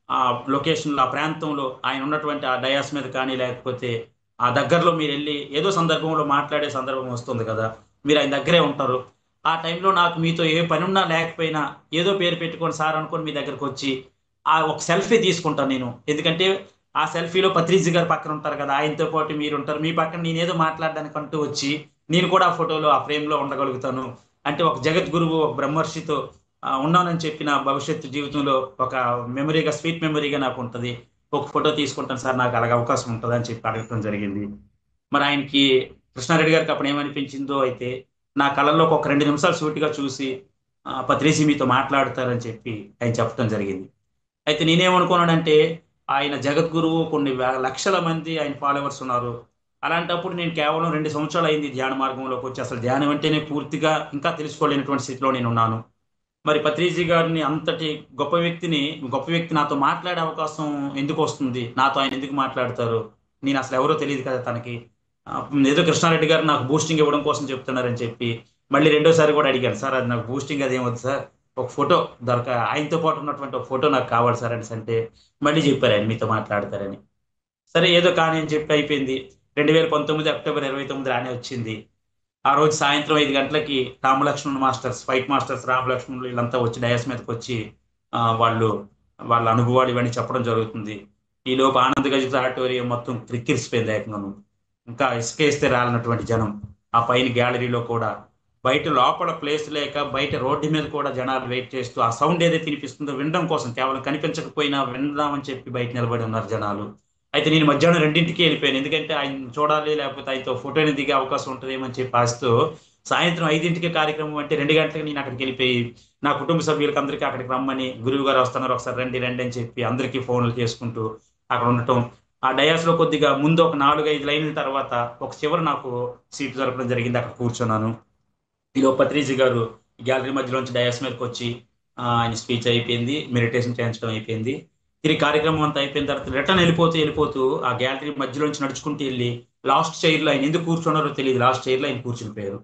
ఆ లొకేషన్లో, ఆ ప్రాంతంలో ఆయన ఉన్నటువంటి ఆ డయాస్ మీద కానీ లేకపోతే ఆ దగ్గరలో మీరు వెళ్ళి ఏదో సందర్భంలో మాట్లాడే సందర్భం వస్తుంది కదా, మీరు ఆయన దగ్గరే ఉంటారు. ఆ టైంలో నాకు మీతో ఏ పని ఉన్నా లేకపోయినా ఏదో పేరు పెట్టుకొని సార్ అనుకొని మీ దగ్గరకు వచ్చి ఆ ఒక సెల్ఫీ తీసుకుంటాను నేను. ఎందుకంటే ఆ సెల్ఫీలో పత్రిజీ గారు పక్కన ఉంటారు కదా, ఆయనతో పాటు మీరు ఉంటారు, మీ పక్కన నేనేదో మాట్లాడడానికి అంటూ వచ్చి నేను కూడా ఆ ఫోటోలో ఆ ఫ్రేమ్లో ఉండగలుగుతాను. అంటే ఒక జగద్గురువు, ఒక బ్రహ్మర్షితో ఉన్నానని చెప్పిన భవిష్యత్తు జీవితంలో ఒక మెమరీగా, స్వీట్ మెమరీగా నాకు ఉంటుంది. ఒక ఫోటో తీసుకుంటాను సార్, నాకు అలాగ అవకాశం ఉంటుంది అని చెప్పి అడగటం జరిగింది. మరి ఆయనకి, కృష్ణారెడ్డి గారికి అప్పుడు ఏమనిపించిందో అయితే నా కళ్ళల్లో ఒక 2 నిమిషాలు సూటిగా చూసి పత్రిజీ మీతో మాట్లాడతారని చెప్పి ఆయన చెప్పడం జరిగింది. అయితే నేనేమనుకున్నానంటే ఆయన జగద్గురువు, కొన్ని లక్షల మంది ఆయన ఫాలోవర్స్ ఉన్నారు. అలాంటప్పుడు నేను కేవలం 2 సంవత్సరాలు అయింది ధ్యాన మార్గంలోకి వచ్చి, అసలు ధ్యానం అంటేనే పూర్తిగా ఇంకా తెలుసుకోలేనటువంటి స్థితిలో నేను ఉన్నాను. మరి పత్రిజీ గారిని, అంతటి గొప్ప వ్యక్తి నాతో మాట్లాడే అవకాశం ఎందుకు వస్తుంది, నాతో ఆయన ఎందుకు మాట్లాడతారు, నేను అసలు ఎవరో తెలియదు కదా తనకి. ఆ, ఏదో కృష్ణారెడ్డి గారు నాకు బూస్టింగ్ ఇవ్వడం కోసం చెప్తున్నారని చెప్పి మళ్ళీ రెండోసారి కూడా అడిగాను, సార్ అది నాకు బూస్టింగ్ అది ఏమవుతుంది సార్, ఒక ఫోటో ఆయనతో పాటు ఉన్నటువంటి ఒక ఫోటో నాకు కావాలి సార్ అని అంటే మళ్ళీ చెప్పారు ఆయన మీతో మాట్లాడతారని. సరే ఏదో కానీ అని చెప్పి అయిపోయింది. 2019 అక్టోబర్ 29 రానే వచ్చింది. ఆ రోజు సాయంత్రం 5 గంటలకి రామలక్ష్మణ్ మాస్టర్స్, ఫైట్ మాస్టర్స్, రామలక్ష్మణులు వీళ్ళంతా వచ్చి డయాస్ మీదకి వచ్చి వాళ్ళు వాళ్ళ అనుభవాలు ఇవన్నీ చెప్పడం జరుగుతుంది. ఈ లోపు ఆనంద్ గజపతి ఆడిటోరియం మొత్తం క్రిక్కిరిసిపోయింది ఏకంగాను. ఇంకా ఇసుకేస్తే రాలినటువంటి జనం. ఆ పైన గ్యాలరీలో కూడా, బయట లోపల ప్లేస్ లేక బయట రోడ్డు మీద కూడా జనాలు వెయిట్ చేస్తూ ఆ సౌండ్ ఏదైతే వినిపిస్తుందో వినడం కోసం, కేవలం కనిపించకపోయినా విందామని చెప్పి బయట నిలబడి ఉన్నారు జనాలు. అయితే నేను మధ్యాహ్నం 2ంటికి వెళ్ళిపోయాను, ఎందుకంటే ఆయన చూడాలి, లేకపోతే ఆయనతో ఫోటోని దిగే అవకాశం ఉంటుందేమని చెప్పి ఆస్తూ సాయంత్రం 5ంటికి కార్యక్రమం అంటే 2 గంటలకు నేను అక్కడికి వెళ్ళిపోయి నా కుటుంబ సభ్యులకి అందరికీ అక్కడికి రమ్మని, గురువు గారు వస్తున్నారు ఒకసారి రండి రండి అని చెప్పి అందరికీ ఫోన్లు చేసుకుంటూ అక్కడ ఉండటం. ఆ డయాస్ లో కొద్దిగా ముందు ఒక 4-5 లైన్ల తర్వాత ఒక చివరి నాకు సీటు దొరకడం జరిగింది, అక్కడ కూర్చున్నాను. ఈలో పత్రిజీ గారు గ్యాలరీ మధ్యలోంచి డయాస్ మీదకి వచ్చి ఆయన స్పీచ్ అయిపోయింది, మెడిటేషన్ చేయించడం అయిపోయింది. తిరిగి కార్యక్రమం అంతా అయిపోయిన తర్వాత రిటర్న్ వెళ్ళిపోతూ ఆ గ్యాలరీ మధ్యలోంచి నడుచుకుంటూ వెళ్ళి లాస్ట్ చైర్ లో, ఆయన ఎందుకు కూర్చున్నారో తెలియదు, లాస్ట్ చైర్ లో ఆయన కూర్చునిపోయారు.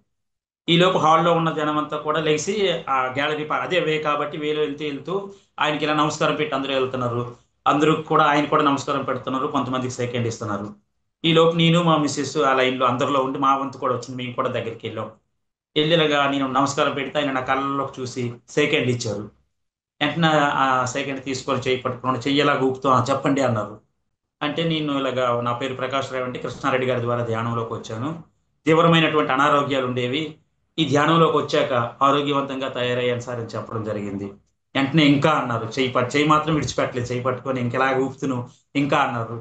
ఈ లోపు హాల్లో ఉన్న జనం అంతా కూడా లేచి ఆ గ్యాలరీ అదే వే కాబట్టి వేలో వెళ్తూ ఆయనకి ఇలా నమస్కారం పెట్టి అందరూ వెళ్తున్నారు. అందరూ కూడా ఆయన కూడా నమస్కారం పెడుతున్నారు, కొంతమందికి సెకండ్ ఇస్తున్నారు. ఈ లోపు నేను మా మిస్సెస్ ఆ లైన్లో అందరిలో ఉండి మా వంతు కూడా వచ్చింది, మేము కూడా దగ్గరికి వెళ్ళాం. వెళ్ళిలాగా నేను నమస్కారం పెడితే ఆయన నా కళ్ళలోకి చూసి సెకండ్ ఇచ్చారు. వెంటనే ఆ సెకండ్ తీసుకొని చేయి పట్టుకుని చెయ్యేలాగా ఊపుతూ చెప్పండి అన్నారు. అంటే నేను ఇలాగా, నా పేరు ప్రకాష్ రావు అంటే కృష్ణారెడ్డి గారి ద్వారా ధ్యానంలోకి వచ్చాను, తీవ్రమైనటువంటి అనారోగ్యాలు ఉండేవి, ఈ ధ్యానంలోకి వచ్చాక ఆరోగ్యవంతంగా తయారయ్యాను సార్ అని చెప్పడం జరిగింది. వెంటనే ఇంకా అన్నారు, చెయ్యి మాత్రం విడిచిపెట్టలేదు, చెయ్యి పట్టుకొని ఇంకెలాగ ఊపుతును ఇంకా అన్నారు.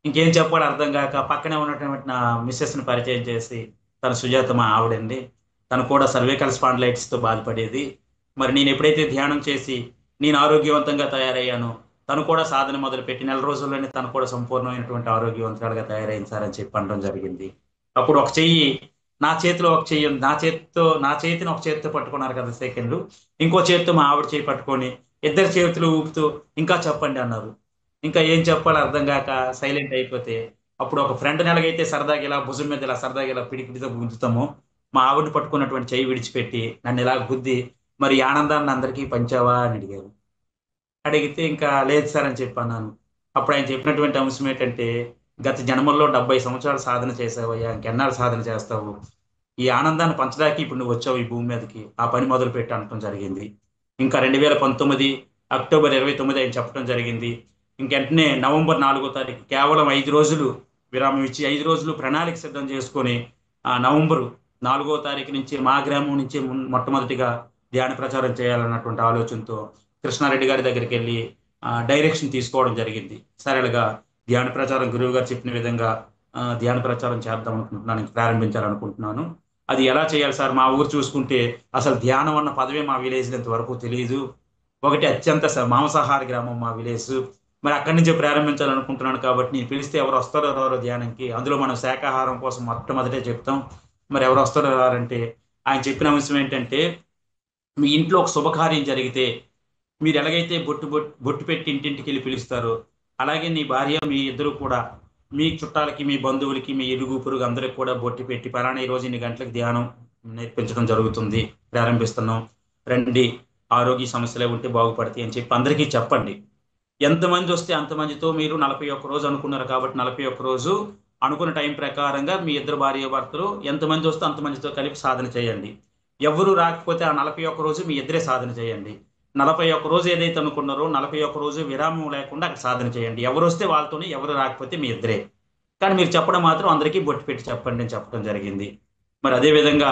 ఇంకేం చెప్పాలో అర్థం కాక పక్కనే ఉన్నటువంటి నా మిస్సెస్ని పరిచయం చేసి, తన సుజాత మా ఆవిడండి, తను కూడా సర్వైకల్ స్పాండిలైటిస్తో బాధపడేది. మరి నేను ఎప్పుడైతే ధ్యానం చేసి నేను ఆరోగ్యవంతంగా తయారయ్యానో, తను కూడా సాధన మొదలుపెట్టి నెల రోజుల్లోనే తను కూడా సంపూర్ణమైనటువంటి ఆరోగ్యవంతురాలుగా తయారైంది సార్ అని చెప్పి అనడం జరిగింది. అప్పుడు ఒక చెయ్యి నా చేతిలో, ఒక చెయ్యి నా చేతిని ఒక చేతితో పట్టుకున్నారు కదా సెకండ్లు, ఇంకో చేతితో మా ఆవిడ చేయి పట్టుకొని ఇద్దరు చేతులు ఊపుతూ ఇంకా చెప్పండి అన్నారు. ఇంకా ఏం చెప్పాలో అర్థం కాక సైలెంట్ అయిపోతే, అప్పుడు ఒక ఫ్రెండ్ని ఎలాగైతే సరదాగా ఇలా భుజం మీద ఇలా సరదాగా ఇలా పిడికిడితో గుంజుతామో, మా ఆవిడని పట్టుకున్నటువంటి చెయ్యి విడిచిపెట్టి నన్ను ఇలా గుద్ది, మరి ఈ ఆనందాన్ని అందరికీ పంచావా అని అడిగారు. అడిగితే ఇంకా లేదు సార్ అని చెప్పన్నాను. అప్పుడు ఆయన చెప్పినటువంటి అంశం ఏంటంటే, గత జన్మల్లో 70 సంవత్సరాలు సాధన చేసావయ్యా, ఇంకెన్నాళ్ళు సాధన చేస్తావు? ఈ ఆనందాన్ని పంచడానికి ఇప్పుడు నువ్వు వచ్చావు ఈ భూమి మీదకి, ఆ పని మొదలు పెట్టి అనటం జరిగింది. ఇంకా 2019 అక్టోబర్ 29 ఆయన చెప్పడం జరిగింది. ఇంకెంటనే నవంబర్ 4వ తారీఖు కేవలం 5 రోజులు విరామం ఇచ్చి 5 రోజులు ప్రణాళిక సిద్ధం చేసుకొని ఆ నవంబర్ 4వ తారీఖు నుంచి మా గ్రామం నుంచి మొట్టమొదటిగా ధ్యాన ప్రచారం చేయాలన్నటువంటి ఆలోచనతో కృష్ణారెడ్డి గారి దగ్గరికి వెళ్ళి డైరెక్షన్ తీసుకోవడం జరిగింది. సరళగా ధ్యాన ప్రచారం గురువు గారు చెప్పిన విధంగా ధ్యాన ప్రచారం చేద్దాం అనుకుంటున్నాను, ప్రారంభించాలనుకుంటున్నాను. అది ఎలా చేయాలి సార్? మా ఊరు చూసుకుంటే అసలు ధ్యానం అన్న పదవే మా విలేజ్ ఇంతవరకు తెలియదు. ఒకటి అత్యంత మాంసాహార గ్రామం మా విలేజ్. మరి అక్కడి నుంచే ప్రారంభించాలనుకుంటున్నాను కాబట్టి నేను పిలిస్తే ఎవరు వస్తారో రారో ధ్యానంకి, అందులో మనం శాకాహారం కోసం మొట్టమొదటే చెప్తాం. మరి ఎవరు వస్తారో రారంటే ఆయన చెప్పిన అంశం ఏంటంటే, మీ ఇంట్లో ఒక శుభకార్యం జరిగితే మీరు ఎలాగైతే బొట్టు పెట్టి ఇంటింటికి వెళ్ళి పిలుస్తారో, అలాగే నీ భార్య మీ ఇద్దరు కూడా మీ చుట్టాలకి, మీ బంధువులకి, మీ ఇరుగు పొరుగు అందరికి కూడా బొట్టు పెట్టి పలానా ఈ రోజు ఇన్ని గంటలకు ధ్యానం నేర్పించడం జరుగుతుంది, ప్రారంభిస్తున్నాం, రండి, ఆరోగ్య సమస్యలే ఉంటే బాగుపడతాయి అని చెప్పి అందరికీ చెప్పండి. ఎంతమంది వస్తే అంతమందితో మీరు 41 రోజు అనుకున్నారు కాబట్టి 41 రోజు అనుకున్న టైం ప్రకారంగా మీ ఇద్దరు భార్య భర్తలు ఎంతమంది వస్తే అంతమందితో కలిపి సాధన చేయండి. ఎవరు రాకపోతే ఆ 41 రోజు మీ ఇద్దరే సాధన చేయండి. 41 రోజు ఏదైతే అనుకున్నారో 41 రోజు విరామం లేకుండా అక్కడ సాధన చేయండి. ఎవరు వస్తే వాళ్ళతోనే, ఎవరు రాకపోతే మీ ఇద్దరే. కానీ మీరు చెప్పడం మాత్రం అందరికీ బొట్టు పెట్టి చెప్పండి అని చెప్పడం జరిగింది. మరి అదేవిధంగా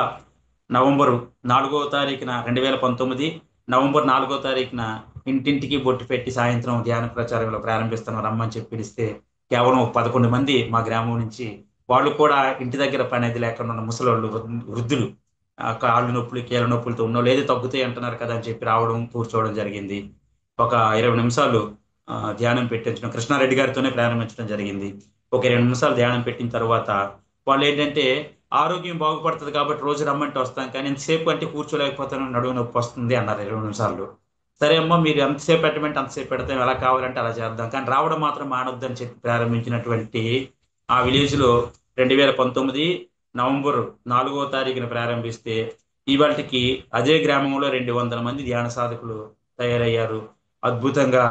నవంబర్ 4వ తారీఖున 2019 నవంబర్ 4వ తారీఖున ఇంటింటికి బొట్టు పెట్టి సాయంత్రం ధ్యాన ప్రచారంలో ప్రారంభిస్తున్నాం రమ్మని చెప్పి పిలిస్తే కేవలం 11 మంది మా గ్రామం నుంచి, వాళ్ళు కూడా ఇంటి దగ్గర పని అది లేకుండా ఉన్న ముసలోళ్ళు, వృద్ధులు, కాళ్ళు నొప్పులు కీళ్ళ నొప్పులతో ఉన్నోళ్ళు ఏది తగ్గుతాయి అంటున్నారు కదా అని చెప్పి రావడం, కూర్చోవడం జరిగింది. ఒక 20 నిమిషాలు ధ్యానం పెట్టించడం కృష్ణారెడ్డి గారితోనే ప్రారంభించడం జరిగింది. ఒక 20 నిమిషాలు ధ్యానం పెట్టిన తర్వాత వాళ్ళు ఏంటంటే, ఆరోగ్యం బాగుపడుతుంది కాబట్టి రోజు రమ్మంటే వస్తాం, కానీ ఎంతసేపు అంటే కూర్చోలేకపోతాను, నడువు నొప్పి వస్తుంది అన్నారు 20 నిమిషాలు. సరే అమ్మా, మీరు ఎంతసేపు పెట్టమంటే అంతసేపు పెడతాం, ఎలా కావాలంటే అలా చేద్దాం, కానీ రావడం మాత్రం మానొద్దని చెప్పి ప్రారంభించినటువంటి ఆ విలేజ్లో 2019 నవంబర్ 4వ తారీఖున ప్రారంభిస్తే ఇవాళకి అదే గ్రామంలో 200 మంది ధ్యాన సాధకులు తయారయ్యారు. అద్భుతంగా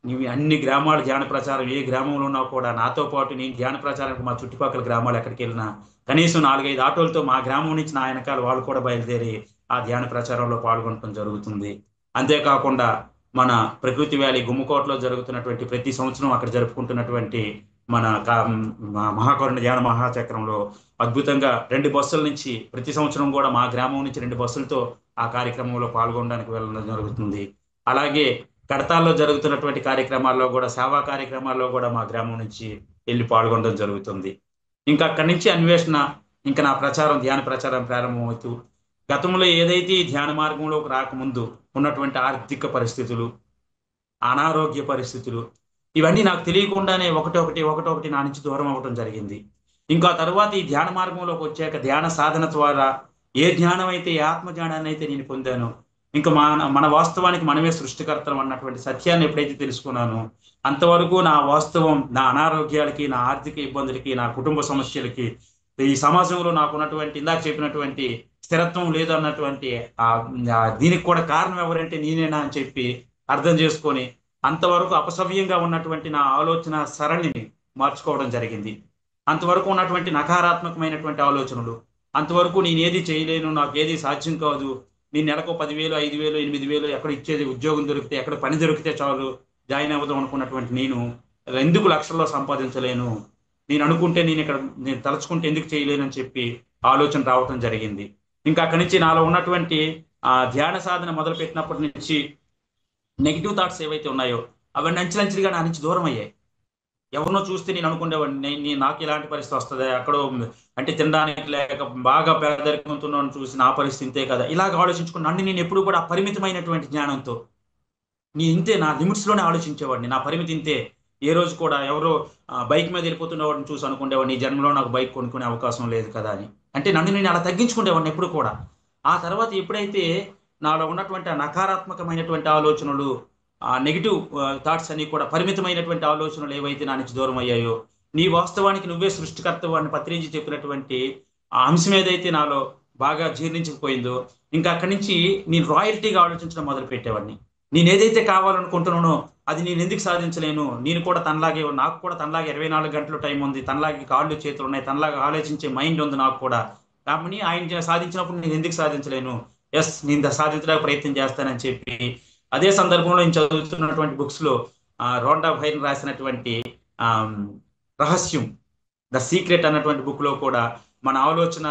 ఇవి అన్ని గ్రామాల ధ్యాన ప్రచారం, ఏ గ్రామంలో ఉన్నా కూడా నాతో పాటు నేను ధ్యాన ప్రచారానికి మా చుట్టుపక్కల గ్రామాలు ఎక్కడికి వెళ్ళినా కనీసం 4-5 ఆటోలతో మా గ్రామం నుంచి నా వెనకాల వాళ్ళు కూడా బయలుదేరి ఆ ధ్యాన ప్రచారంలో పాల్గొనడం జరుగుతుంది. అంతేకాకుండా మన ప్రకృతి వ్యాలీ గుమ్మకోటలో జరుగుతున్నటువంటి ప్రతి సంవత్సరం అక్కడ జరుపుకుంటున్నటువంటి మన మహాకరుణ ధ్యాన మహాచక్రంలో అద్భుతంగా 2 బస్సుల నుంచి ప్రతి సంవత్సరం కూడా మా గ్రామం నుంచి 2 బస్సులతో ఆ కార్యక్రమంలో పాల్గొనడానికి వెళ్ళడం జరుగుతుంది. అలాగే కడతాల్లో జరుగుతున్నటువంటి కార్యక్రమాల్లో కూడా, సేవా కార్యక్రమాల్లో కూడా మా గ్రామం నుంచి వెళ్ళి పాల్గొనడం జరుగుతుంది. ఇంకా అక్కడి నుంచి అన్వేషణ, ఇంకా నా ప్రచారం, ధ్యాన ప్రచారం ప్రారంభమవుతూ గతంలో ఏదైతే ఈ ధ్యాన మార్గంలోకి రాకముందు ఉన్నటువంటి ఆర్థిక పరిస్థితులు, అనారోగ్య పరిస్థితులు, ఇవన్నీ నాకు తెలియకుండానే ఒకటొకటి నా నుంచి దూరం అవ్వడం జరిగింది. ఇంకా తర్వాత ఈ ధ్యాన మార్గంలోకి వచ్చాక ధ్యాన సాధన ద్వారా ఏ ధ్యానం అయితే, ఏ ఆత్మ జ్ఞానాన్ని అయితే నేను పొందానో, ఇంకా మన వాస్తవానికి మనమే సృష్టికర్తలం అన్నటువంటి సత్యాన్ని ఎప్పుడైతే తెలుసుకున్నానో, అంతవరకు నా వాస్తవం, నా అనారోగ్యాలకి, నా ఆర్థిక ఇబ్బందులకి, నా కుటుంబ సమస్యలకి, ఈ సమాజంలో నాకు ఉన్నటువంటి ఇందాక చెప్పినటువంటి స్థిరత్వం లేదు అన్నటువంటి దీనికి కూడా కారణం ఎవరంటే నేనేనా అని చెప్పి అర్థం చేసుకొని అంతవరకు అపసవ్యంగా ఉన్నటువంటి నా ఆలోచన సరళిని మార్చుకోవడం జరిగింది. అంతవరకు ఉన్నటువంటి నకారాత్మకమైనటువంటి ఆలోచనలు, అంతవరకు నేనేది చేయలేను, నాకు ఏది సాధ్యం కాదు, నేను నెలకు 10,000, 5,000, 8,000 ఎక్కడ ఇచ్చేది, ఉద్యోగం దొరికితే, ఎక్కడ పని దొరికితే చాలు జాయిన్ అవ్వదాం అనుకున్నటువంటి నేను ఎందుకు లక్షల్లో సంపాదించలేను, నేను అనుకుంటే నేను తలుచుకుంటే ఎందుకు చేయలేను అని చెప్పి ఆలోచన రావటం జరిగింది. ఇంకా అక్కడి నుంచి నాలో ఉన్నటువంటి ధ్యాన సాధన మొదలుపెట్టినప్పటి నుంచి నెగిటివ్ థాట్స్ ఏవైతే ఉన్నాయో అవన్నీ అంచెలంచెలుగా నా నుంచి దూరం అయ్యాయి. ఎవరినో చూస్తే నేను అనుకునేవాడిని, నాకు ఇలాంటి పరిస్థితి వస్తుంది ఎక్కడో అంటే తినడానికి లేక బాగా పేదరికంతో చూసి నా పరిస్థితి ఇంతే కదా ఇలాగ ఆలోచించుకుని నన్ను నేను ఎప్పుడు కూడా పరిమితమైనటువంటి జ్ఞానంతో ఇంతే నా లిమిట్స్ లోనే ఆలోచించేవాడిని, నా పరిమితి ఇంతే. ఏ రోజు కూడా ఎవరో బైక్ మీద వెళ్ళిపోతున్న వాడిని చూసి అనుకునేవాడిని ఈ జన్మలో నాకు బైక్ కొనుక్కునే అవకాశం లేదు కదా అని. అంటే నన్ను నేను అలా తగ్గించుకునేవాడిని ఎప్పుడు కూడా. ఆ తర్వాత ఎప్పుడైతే నాలో ఉన్నటువంటి ఆ నకారాత్మకమైనటువంటి ఆలోచనలు, ఆ నెగిటివ్ థాట్స్ అన్ని కూడా పరిమితమైనటువంటి ఆలోచనలు ఏవైతే నా నుంచి దూరం అయ్యాయో, నీ వాస్తవానికి నువ్వే సృష్టికర్తవు పత్రించి చెప్పినటువంటి ఆ అంశం ఏదైతే నాలో బాగా జీర్ణించకపోయిందో, ఇంకా అక్కడి నుంచి నేను రాయల్టీగా ఆలోచించడం మొదలు పెట్టేవాడిని. నేను ఏదైతే కావాలనుకుంటున్నానో అది నేను ఎందుకు సాధించలేను, నేను కూడా తనలాగే, నాకు కూడా తనలాగే 24 గంటలు టైం ఉంది, తనలాగే కాళ్ళు చేతులు ఉన్నాయి, తనలాగా ఆలోచించే మైండ్ ఉంది నాకు కూడా. కాబట్టి ఆయన సాధించినప్పుడు నేను ఎందుకు సాధించలేను, ఎస్ నేను సాధించడానికి ప్రయత్నం చేస్తానని చెప్పి అదే సందర్భంలో నేను చదువుతున్నటువంటి బుక్స్ లో రోండా భైరన్ రాసినటువంటి ఆ రహస్యం, ద సీక్రెట్ అన్నటువంటి బుక్ లో కూడా మన ఆలోచన,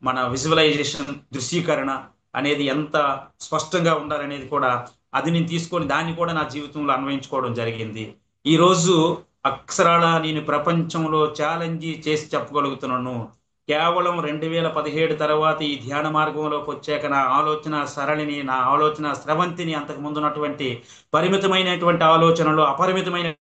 మన విజువలైజేషన్, దృశ్యీకరణ అనేది ఎంత స్పష్టంగా ఉండాలనేది కూడా అది నేను తీసుకొని దాన్ని కూడా నా జీవితంలో అన్వయించుకోవడం జరిగింది. ఈ రోజు అక్షరాల నేను ప్రపంచంలో ఛాలెంజ్ చేసి చెప్పగలుగుతున్నాను, కేవలం 2017 తర్వాత ఈ ధ్యాన మార్గంలోకి వచ్చాక నా ఆలోచన సరళిని, నా ఆలోచన స్రవంతిని, అంతకు ముందు ఉన్నటువంటి పరిమితమైనటువంటి ఆలోచనలు అపరిమితమైనటువంటి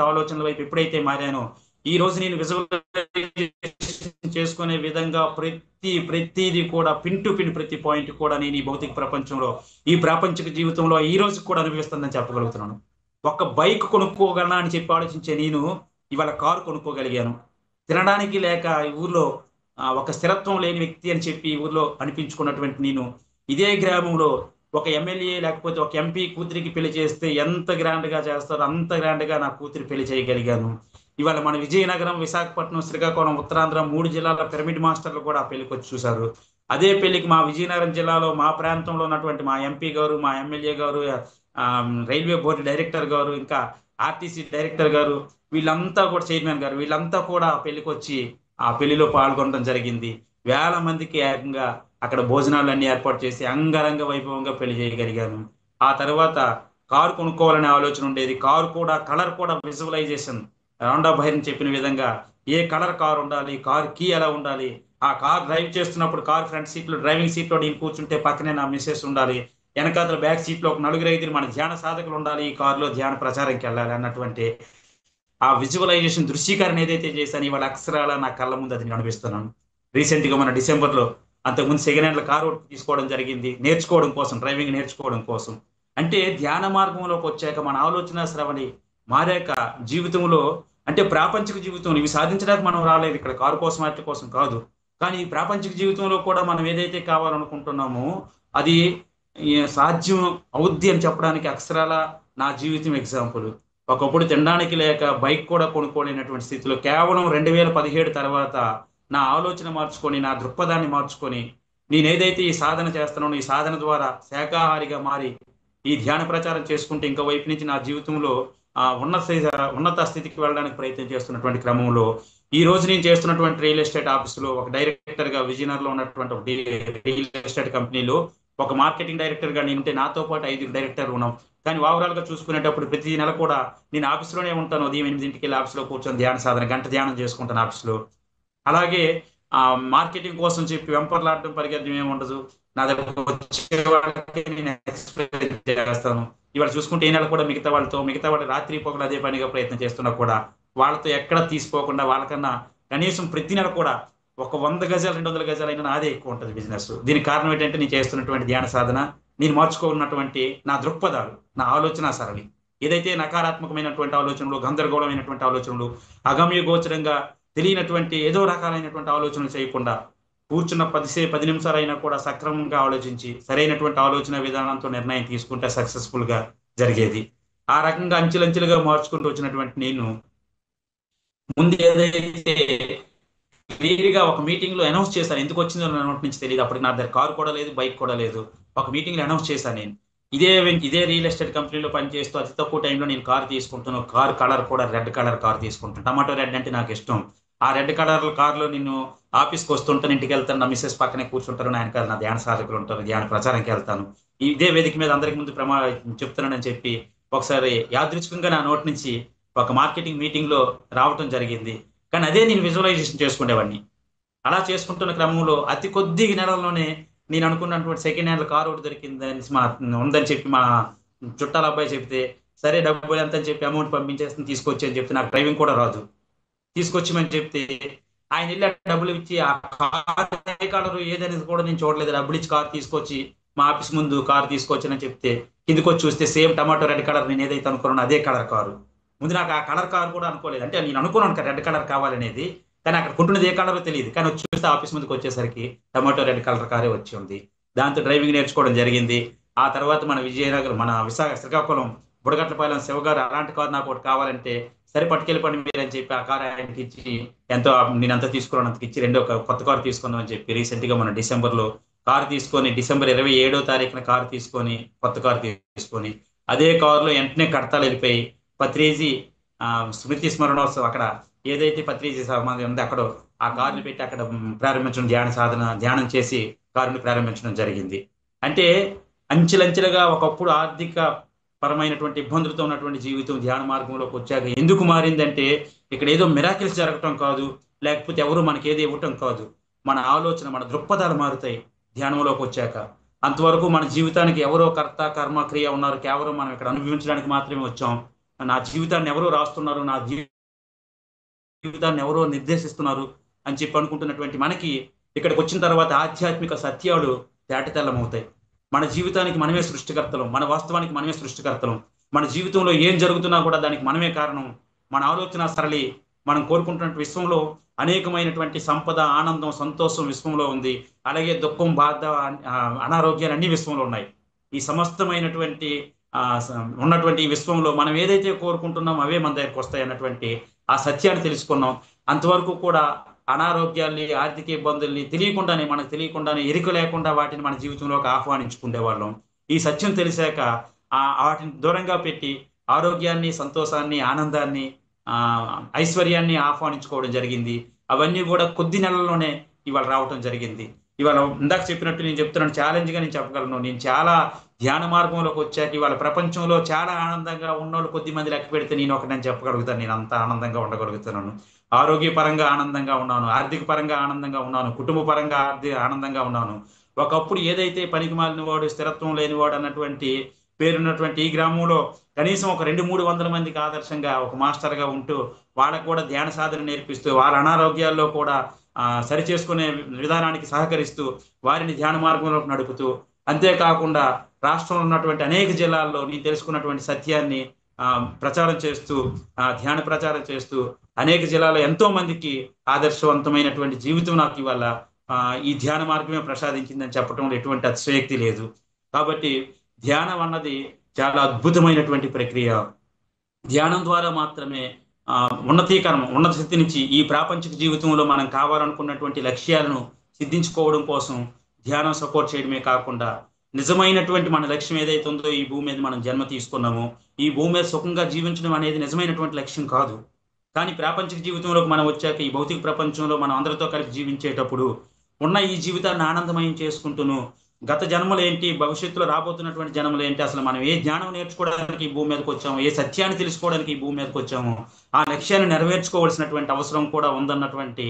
ఆలోచనల వైపు ఎప్పుడైతే మారానో, ఈ రోజు నేను విజువలైజేషన్ చేసుకునే విధంగా ప్రతిది కూడా పిన్ టు పిన్ ప్రతి పాయింట్ కూడా నేను ఈ భౌతిక ప్రపంచంలో, ఈ ప్రాపంచిక జీవితంలో ఈ రోజు కూడా అనిపిస్తుందని చెప్పగలుగుతున్నాను. ఒక బైక్ కొనుక్కోగలనా అని చెప్పి ఆలోచించే నేను ఇవాళ కారు కొనుక్కోగలిగాను. తినడానికి లేక ఈ ఊర్లో ఒక స్థిరత్వం లేని వ్యక్తి అని చెప్పి ఈ ఊర్లో అనిపించుకున్నటువంటి నేను ఇదే గ్రామంలో ఒక ఎమ్మెల్యే లేకపోతే ఒక ఎంపీ కూతురికి పెళ్లి చేస్తే ఎంత గ్రాండ్ గా చేస్తారో అంత గ్రాండ్ గా నా కూతురి పెళ్లి చేయగలిగాను. ఇవాళ మన విజయనగరం, విశాఖపట్నం, శ్రీకాకుళం, ఉత్తరాంధ్ర 3 జిల్లాల పిరమిడ్ మాస్టర్లు కూడా ఆ పెళ్లికి వచ్చి చూశారు. అదే పెళ్లికి మా విజయనగరం జిల్లాలో మా ప్రాంతంలో ఉన్నటువంటి మా ఎంపీ గారు, మా ఎమ్మెల్యే గారు, రైల్వే బోర్డు డైరెక్టర్ గారు, ఇంకా ఆర్టీసీ డైరెక్టర్ గారు, వీళ్ళంతా కూడా చైర్మన్ గారు, వీళ్ళంతా కూడా ఆ పెళ్లికి వచ్చి ఆ పెళ్లిలో పాల్గొనడం జరిగింది. వేల మందికి ఏకంగా అక్కడ భోజనాలు అన్ని ఏర్పాటు చేసి అంగరంగ వైభవంగా పెళ్లి చేయగలిగాను. ఆ తర్వాత కారు కొనుక్కోవాలనే ఆలోచన ఉండేది. కారు కూడా కలర్ కూడా విజువలైజేషన్, రాండా భైరన్ చెప్పిన విధంగా ఏ కలర్ కార్ ఉండాలి, కార్ కీ ఎలా ఉండాలి, ఆ కార్ డ్రైవ్ చేస్తున్నప్పుడు కార్ ఫ్రంట్ సీట్ లో, డ్రైవింగ్ సీట్ లో నేను కూర్చుంటే పక్కనే నా మిస్సెస్ ఉండాలి, వెనకాతల బ్యాక్ సీట్ లో ఒక 4-5 మన ధ్యాన సాధకులు ఉండాలి, ఈ కారులో ధ్యాన ప్రచారంకి వెళ్ళాలి అన్నటువంటి ఆ విజువలైజేషన్, దృశ్యీకరణ ఏదైతే చేశాను ఇవాళ అక్షరాల నా కళ్ళ ముందు అది అనిపిస్తున్నాను. రీసెంట్ గా మన డిసెంబర్ లో అంతకుముందు సెకండ్ హ్యాండ్ కారు తీసుకోవడం జరిగింది, నేర్చుకోవడం కోసం, డ్రైవింగ్ నేర్చుకోవడం కోసం. అంటే ధ్యాన మార్గంలోకి వచ్చాక మన ఆలోచన శ్రవణి మారాక జీవితంలో, అంటే ప్రాపంచిక జీవితంలో ఇవి సాధించడానికి మనం రాలేదు ఇక్కడ కారు కోసం వాటి కోసం కాదు, కానీ ఈ ప్రాపంచిక జీవితంలో కూడా మనం ఏదైతే కావాలనుకుంటున్నామో అది సాధ్యం అవుద్ది అని చెప్పడానికి అక్షరాల నా జీవితం ఎగ్జాంపుల్. ఒకప్పుడు తినడానికి లేక బైక్ కూడా కొనుక్కోలేనటువంటి స్థితిలో కేవలం 2017 తర్వాత నా ఆలోచన మార్చుకొని, నా దృక్పథాన్ని మార్చుకొని, నేను ఏదైతే ఈ సాధన చేస్తున్నానో ఈ సాధన ద్వారా శాకాహారిగా మారి ఈ ధ్యాన ప్రచారం చేసుకుంటే ఇంకో వైపు నుంచి నా జీవితంలో ఉన్నత స్థితికి వెళ్ళడానికి ప్రయత్నం చేస్తున్నటువంటి క్రమంలో ఈ రోజు నేను చేస్తున్నటువంటి రియల్ ఎస్టేట్ ఆఫీసులో ఒక డైరెక్టర్ గా, విజయనగరంలో ఉన్నటువంటి ఒక రియల్ ఎస్టేట్ కంపెనీలో ఒక మార్కెటింగ్ డైరెక్టర్ గా నేను ఉంటే నాతో పాటు 5 డైరెక్టర్లు ఉన్నాం. కానీ ఓవరాల్ గా చూసుకునేటప్పుడు ప్రతి నెల కూడా నేను ఆఫీస్లోనే ఉంటాను. ఉదయం 8ంటికి వెళ్ళి ఆఫీస్లో కూర్చొని ధ్యాన సాధన గంట ధ్యానం చేసుకుంటాను ఆఫీస్లో. అలాగే మార్కెటింగ్ కోసం చెప్పి వెంపర్లాడటం, పరిగెత్తడం ఏమి ఉండదు. నా దగ్గర వచ్చే వాళ్ళకి నేను ఎక్స్ప్లెయిన్ చేస్తాను. ఇవాళ చూసుకుంటే ఈ నెల కూడా మిగతా వాళ్ళు రాత్రి పగలు అదే పనిగా ప్రయత్నం చేస్తున్నా కూడా వాళ్ళతో ఎక్కడ తీసుకోకుండా వాళ్ళకన్నా కనీసం ప్రతి నెల కూడా ఒక 100 గజాలు 200 గజాలు అయినా నాదే ఎక్కువ ఉంటుంది బిజినెస్. దీనికి కారణం ఏంటంటే నేను చేస్తున్నటువంటి ధ్యాన సాధన, నేను మార్చుకున్నటువంటి నా దృక్పథాలు, నా ఆలోచన సరళి. ఏదైతే నకారాత్మకమైనటువంటి ఆలోచనలు, గందరగోళమైనటువంటి ఆలోచనలు, అగమ్య గోచరంగా తెలియనటువంటి ఏదో రకాలైనటువంటి ఆలోచనలు చేయకుండా కూర్చున్న 10 నిమిషాలు అయినా కూడా సక్రమంగా ఆలోచించి సరైనటువంటి ఆలోచన విధానంతో నిర్ణయం తీసుకుంటే సక్సెస్ఫుల్ గా జరిగేది. ఆ రకంగా అంచెలంచెలుగా మార్చుకుంటూ వచ్చినటువంటి నేను ముందు ఏదైతే క్లియర్ గా ఒక మీటింగ్ లో అనౌన్స్ చేశాను, ఎందుకు వచ్చిందో నా నోటి నుంచి తెలియదు. అప్పటికి నా దగ్గర కారు కూడా లేదు, బైక్ కూడా లేదు. ఒక మీటింగ్ లో అనౌన్స్ చేశాను నేను ఇదే రియల్ ఎస్టేట్ కంపెనీలో పనిచేస్తూ అతి తక్కువ టైంలో నేను కారు తీసుకుంటాను. కారు కలర్ కూడా రెడ్ కలర్ కారు తీసుకుంటాను. టమాటో రెడ్ అంటే నాకు ఇష్టం. ఆ రెడ్ కలర్ కారులో నేను ఆఫీస్కి వస్తుంటాను, ఇంటికి వెళ్తాను, నా మిస్సెస్ పక్కనే కూర్చుంటారు, ఆయన నా ధ్యాన సాధకులు ఉంటారు, ధ్యాన ప్రచారంకి వెళ్తాను. ఇదే వేదిక మీద అందరికి ముందు చెప్తున్నానని చెప్పి ఒకసారి యాదృచ్ఛికంగా నా నోటి నుంచి ఒక మార్కెటింగ్ మీటింగ్ లో రావటం జరిగింది. కానీ అదే నేను విజువలైజేషన్ చేసుకునేవాడిని. అలా చేసుకుంటున్న క్రమంలో అతి కొద్ది నెలల్లోనే నేను అనుకున్నటువంటి సెకండ్ హ్యాండ్ కార్ ఒకటి దొరికిందని ఉందని చెప్పి మా చుట్టాల అబ్బాయి చెప్తే, సరే డబ్బులు ఎంత అని చెప్పి అమౌంట్ పంపించేస్తుంది తీసుకొచ్చి అని చెప్తే, నాకు డ్రైవింగ్ కూడా రాదు. తీసుకొచ్చిమని చెప్తే ఆయన వెళ్ళి ఆ డబ్బులు ఇచ్చి ఆ కార్ ఏ కలర్ ఏదనేది కూడా నేను చూడలేదు. డబ్బులు ఇచ్చి కార్ తీసుకొచ్చి మా ఆఫీస్ ముందు కార్ తీసుకొచ్చానని చెప్తే, కిందకి వచ్చి చూస్తే సేమ్ టమాటో రెడ్ కలర్ నేను ఏదైతే అనుకున్నానో అదే కలర్ కారు. ముందు నాకు ఆ కలర్ కార్ కూడా అనుకోలేదు. అంటే నేను అనుకున్నాను రెడ్ కలర్ కావాలనేది, కానీ అక్కడ కొంటున్నది ఏ కలర్ తెలియదు. కానీ వచ్చి చూస్తే ఆఫీస్ ముందుకు వచ్చేసరికి టమాటో రెడ్ కలర్ కారే వచ్చి ఉంది. దాంతో డ్రైవింగ్ నేర్చుకోవడం జరిగింది. ఆ తర్వాత మన విజయనగరం, మన శ్రీకాకుళం బుడగట్లపాలెం శివగారు అలాంటి కారు నాకు ఒకటి కావాలంటే, సరే పట్టుకెళ్ళిపోండి మీరు అని చెప్పి ఆ కారు ఆయనకి ఇచ్చి, ఎంతో నేను అంత తీసుకున్నాను అంతకి ఇచ్చి రెండో కొత్త కారు తీసుకుందాం అని చెప్పి రీసెంట్ గా మన డిసెంబర్ లో కారు తీసుకొని, డిసెంబర్ 27వ తారీఖున కారు తీసుకొని, కొత్త కారు తీసుకొని అదే కారులో వెంటనే కడతాలు వెళ్ళిపోయి పత్రేజీ ఆ స్మృతి స్మరణోత్సవం అక్కడ ఏదైతే పత్రిజీ సమాధి ఉందో అక్కడ ఆ కారుని పెట్టి అక్కడ ప్రారంభించడం, ధ్యానం చేసి కారుని ప్రారంభించడం జరిగింది. అంటే అంచెలంచెలుగా ఒకప్పుడు ఆర్థిక పరమైనటువంటి ఇబ్బందులతో ఉన్నటువంటి జీవితం ధ్యాన మార్గంలోకి వచ్చాక ఎందుకు మారిందంటే, ఇక్కడ ఏదో మిరాకిల్స్ జరగటం కాదు, లేకపోతే ఎవరు మనకి ఏది ఇవ్వటం కాదు. మన ఆలోచన, మన దృక్పథాలు మారుతాయి ధ్యానంలోకి వచ్చాక. అంతవరకు మన జీవితానికి ఎవరో కర్త కర్మ క్రియ ఉన్నారు, కేవలం మనం ఇక్కడ అనుభవించడానికి మాత్రమే వచ్చాం. నా జీవితాన్ని ఎవరో రాస్తున్నారు, నా జీవితాన్ని ఎవరో నిర్దేశిస్తున్నారు అని చెప్పి అనుకుంటున్నటువంటి మనకి ఇక్కడికి వచ్చిన తర్వాత ఆధ్యాత్మిక సత్యాలు తేటతెల్లమవుతాయి. మన జీవితానికి మనమే సృష్టికర్తలం, మన వాస్తవానికి మనమే సృష్టికర్తలం. మన జీవితంలో ఏం జరుగుతున్నా కూడా దానికి మనమే కారణం. మన ఆలోచన సరళి, మనం కోరుకుంటున్న విశ్వంలో అనేకమైనటువంటి సంపద, ఆనందం, సంతోషం విశ్వంలో ఉంది. అలాగే దుఃఖం, బాధ, అనారోగ్యాలు అన్ని విశ్వంలో ఉన్నాయి. ఈ సమస్తమైనటువంటి ఉన్నటువంటి ఈ విశ్వంలో మనం ఏదైతే కోరుకుంటున్నామో అవే మన దగ్గరకు వస్తాయి అన్నటువంటి ఆ సత్యాన్ని తెలుసుకున్నాం. అంతవరకు కూడా అనారోగ్యాల్ని, ఆర్థిక ఇబ్బందుల్ని మనకు తెలియకుండానే ఎరుక లేకుండా వాటిని మన జీవితంలోకి ఆహ్వానించుకునే వాళ్ళం. ఈ సత్యం తెలిసాక వాటిని దూరంగా పెట్టి ఆరోగ్యాన్ని, సంతోషాన్ని, ఆనందాన్ని, ఐశ్వర్యాన్ని ఆహ్వానించుకోవడం జరిగింది. అవన్నీ కూడా కొద్ది నెలల్లోనే ఇవాళ రావటం జరిగింది. ఇవాళ ఇందాక చెప్పినట్టు నేను చెప్తున్నాను, ఛాలెంజ్ గా నేను చెప్పగలను. నేను చాలా ధ్యాన మార్గంలోకి వచ్చాక ఇవాళ ప్రపంచంలో చాలా ఆనందంగా ఉన్నోళ్ళు కొద్ది మంది లెక్క పెడితే నేను ఒకటి చెప్పగలుగుతాను. నేను అంత ఆనందంగా ఉండగలుగుతున్నాను. ఆరోగ్యపరంగా ఆనందంగా ఉన్నాను, ఆర్థిక పరంగా ఆనందంగా ఉన్నాను, కుటుంబ పరంగా ఆనందంగా ఉన్నాను. ఒకప్పుడు ఏదైతే పనికి మాలిన వాడు, స్థిరత్వం లేనివాడు అన్నటువంటి పేరున్నటువంటి ఈ గ్రామంలో కనీసం ఒక 200-300 మందికి ఆదర్శంగా ఒక మాస్టర్గా ఉంటూ వాళ్ళకు కూడా ధ్యాన సాధన నేర్పిస్తూ వాళ్ళ అనారోగ్యాల్లో కూడా సరి చేసుకునే విధానానికి సహకరిస్తూ వారిని ధ్యాన మార్గంలోకి నడుపుతూ, అంతేకాకుండా రాష్ట్రంలో ఉన్నటువంటి అనేక జిల్లాల్లో నేను తెలుసుకున్నటువంటి సత్యాన్ని ప్రచారం చేస్తూ, ధ్యాన ప్రచారం చేస్తూ అనేక జిల్లాలో ఎంతో మందికి ఆదర్శవంతమైనటువంటి జీవితం నాకు ఇవాళ ఈ ధ్యాన మార్గమే ప్రసాదించిందని చెప్పడంలో ఎటువంటి అతిశయోక్తి లేదు. కాబట్టి ధ్యానం అన్నది చాలా అద్భుతమైనటువంటి ప్రక్రియ. ధ్యానం ద్వారా మాత్రమే ఉన్నత స్థితి నుంచి ఈ ప్రాపంచిక జీవితంలో మనం కావాలనుకున్నటువంటి లక్ష్యాలను సిద్ధించుకోవడం కోసం ధ్యానం సపోర్ట్ చేయడమే కాకుండా, నిజమైనటువంటి మన లక్ష్యం ఏదైతే ఉందో, ఈ భూమి మీద మనం జన్మ తీసుకున్నామో ఈ భూమి మీద సుఖంగా జీవించడం అనేది నిజమైనటువంటి లక్ష్యం కాదు. కానీ ప్రాపంచిక జీవితంలోకి మనం వచ్చాక, ఈ భౌతిక ప్రపంచంలో మనం అందరితో కలిసి జీవించేటప్పుడు ఉన్న ఈ జీవితాన్ని ఆనందమయం చేసుకుంటూను గత జన్మలేంటి, భవిష్యత్తులో రాబోతున్నటువంటి జన్మలేంటి, అసలు మనం ఏ జ్ఞానం నేర్చుకోవడానికి ఈ భూమి మీదకి వచ్చాము, ఏ సత్యాన్ని తెలుసుకోవడానికి ఈ భూమి మీదకి వచ్చాము, ఆ లక్ష్యాన్ని నెరవేర్చుకోవాల్సినటువంటి అవసరం కూడా ఉందన్నటువంటి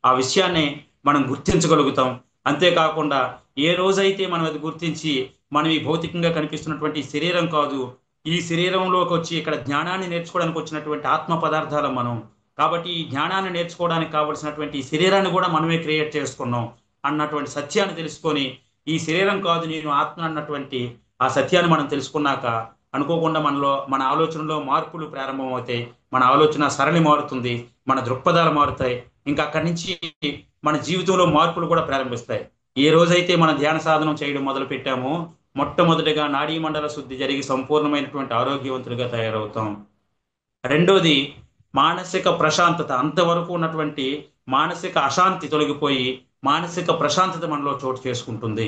ఆ విషయాన్ని మనం గుర్తించగలుగుతాం. అంతేకాకుండా ఏ రోజైతే మనం అది గుర్తించి మనం ఈ భౌతికంగా కనిపిస్తున్నటువంటి శరీరం కాదు, ఈ శరీరంలోకి వచ్చి ఇక్కడ జ్ఞానాన్ని నేర్చుకోవడానికి వచ్చినటువంటి ఆత్మ పదార్థాలు మనం. కాబట్టి ఈ జ్ఞానాన్ని నేర్చుకోవడానికి కావలసినటువంటి ఈ శరీరాన్ని కూడా మనమే క్రియేట్ చేసుకున్నాం అన్నటువంటి సత్యాన్ని తెలుసుకొని, ఈ శరీరం కాదు నేను ఆత్మ అన్నటువంటి ఆ సత్యాన్ని మనం తెలుసుకున్నాక అనుకోకుండా మన ఆలోచనలో మార్పులు ప్రారంభమవుతాయి. మన ఆలోచన సరళి మారుతుంది, మన దృక్పథాలు మారుతాయి. ఇంకా అక్కడి నుంచి మన జీవితంలో మార్పులు కూడా ప్రారంభిస్తాయి. ఏ రోజైతే మన ధ్యాన సాధనం చేయడం మొదలు పెట్టామో మొట్టమొదటిగా నాడీ మండల శుద్ధి జరిగి సంపూర్ణమైనటువంటి ఆరోగ్యవంతులుగా తయారవుతాం. రెండోది మానసిక ప్రశాంతత. అంతవరకు ఉన్నటువంటి మానసిక అశాంతి తొలగిపోయి మానసిక ప్రశాంతత మనలో చోటు చేసుకుంటుంది.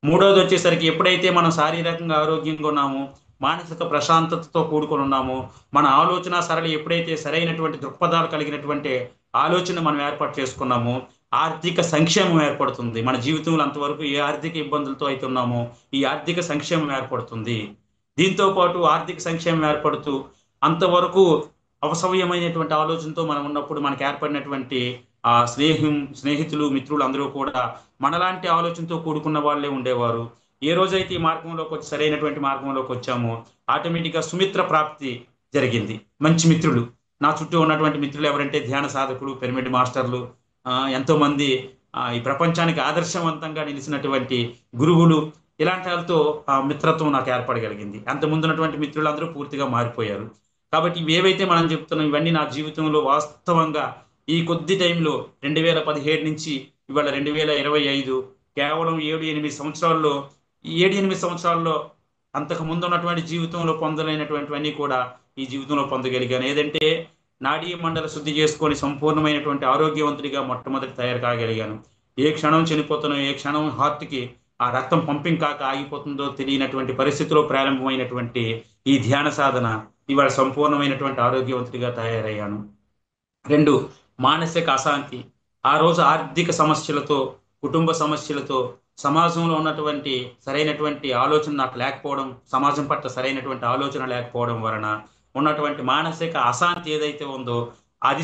మూడోది వచ్చేసరికి ఎప్పుడైతే మనం శారీరకంగా ఆరోగ్యంగా ఉన్నామో, మానసిక ప్రశాంతతతో కూడుకొని ఉన్నామో, మన ఆలోచన సరళి ఎప్పుడైతే సరైనటువంటి దృక్పథాలు కలిగినటువంటి ఆలోచన మనం ఏర్పాటు చేసుకున్నామో, ఆర్థిక సంక్షేమం ఏర్పడుతుంది. మన జీవితంలో అంతవరకు ఏ ఆర్థిక ఇబ్బందులతో అయితే ఉన్నామో ఈ ఆర్థిక సంక్షేమం ఏర్పడుతుంది. దీంతో పాటు ఆర్థిక సంక్షేమం ఏర్పడుతూ అంతవరకు అవసవ్యమైనటువంటి ఆలోచనతో మనం ఉన్నప్పుడు మనకు ఏర్పడినటువంటి ఆ స్నేహితులు మిత్రులు అందరూ కూడా మనలాంటి ఆలోచనతో కూడుకున్న వాళ్ళే ఉండేవారు. ఏ రోజైతే ఈ మార్గంలోకి వచ్చి సరైనటువంటి మార్గంలోకి వచ్చామో ఆటోమేటిక్గా సుమిత్ర ప్రాప్తి జరిగింది. మంచి మిత్రులు నా చుట్టూ ఉన్నటువంటి మిత్రులు ఎవరంటే ధ్యాన సాధకులు, పిరమిడ్ మాస్టర్లు, ఎంతో మంది ఈ ప్రపంచానికి ఆదర్శవంతంగా నిలిచినటువంటి గురువులు, ఇలాంటి వాళ్ళతో మిత్రత్వం నాకు ఏర్పడగలిగింది. అంత ముందున్నటువంటి మిత్రులందరూ పూర్తిగా మారిపోయారు. కాబట్టి ఇవేవైతే మనం చెప్తున్నాం ఇవన్నీ నా జీవితంలో వాస్తవంగా ఈ కొద్ది టైంలో 2017 నుంచి ఇవాళ 2025 కేవలం 7-8 సంవత్సరాల్లో, ఈ 7-8 సంవత్సరాల్లో అంతకు ముందు ఉన్నటువంటి జీవితంలో పొందలేనటువంటివన్నీ కూడా ఈ జీవితంలో పొందగలిగాను. ఏదంటే నాడీ మండల శుద్ధి చేసుకొని సంపూర్ణమైనటువంటి ఆరోగ్యవంతుడిగా మొట్టమొదటి తయారు కాగలిగాను. ఏ క్షణం చనిపోతున్నా, ఏ క్షణం హార్ట్కి ఆ రక్తం పంపింగ్ కాక ఆగిపోతుందో తెలియనటువంటి పరిస్థితిలో ప్రారంభమైనటువంటి ఈ ధ్యాన సాధన ఇవాళ సంపూర్ణమైనటువంటి ఆరోగ్యవంతుడిగా తయారయ్యాను. 2, మానసిక అశాంతి. ఆ రోజు ఆర్థిక సమస్యలతో, కుటుంబ సమస్యలతో, సమాజంలో ఉన్నటువంటి సరైనటువంటి ఆలోచన నాకు లేకపోవడం, సమాజం పట్ల సరైనటువంటి ఆలోచన లేకపోవడం వలన ఉన్నటువంటి మానసిక అశాంతి ఏదైతే ఉందో అది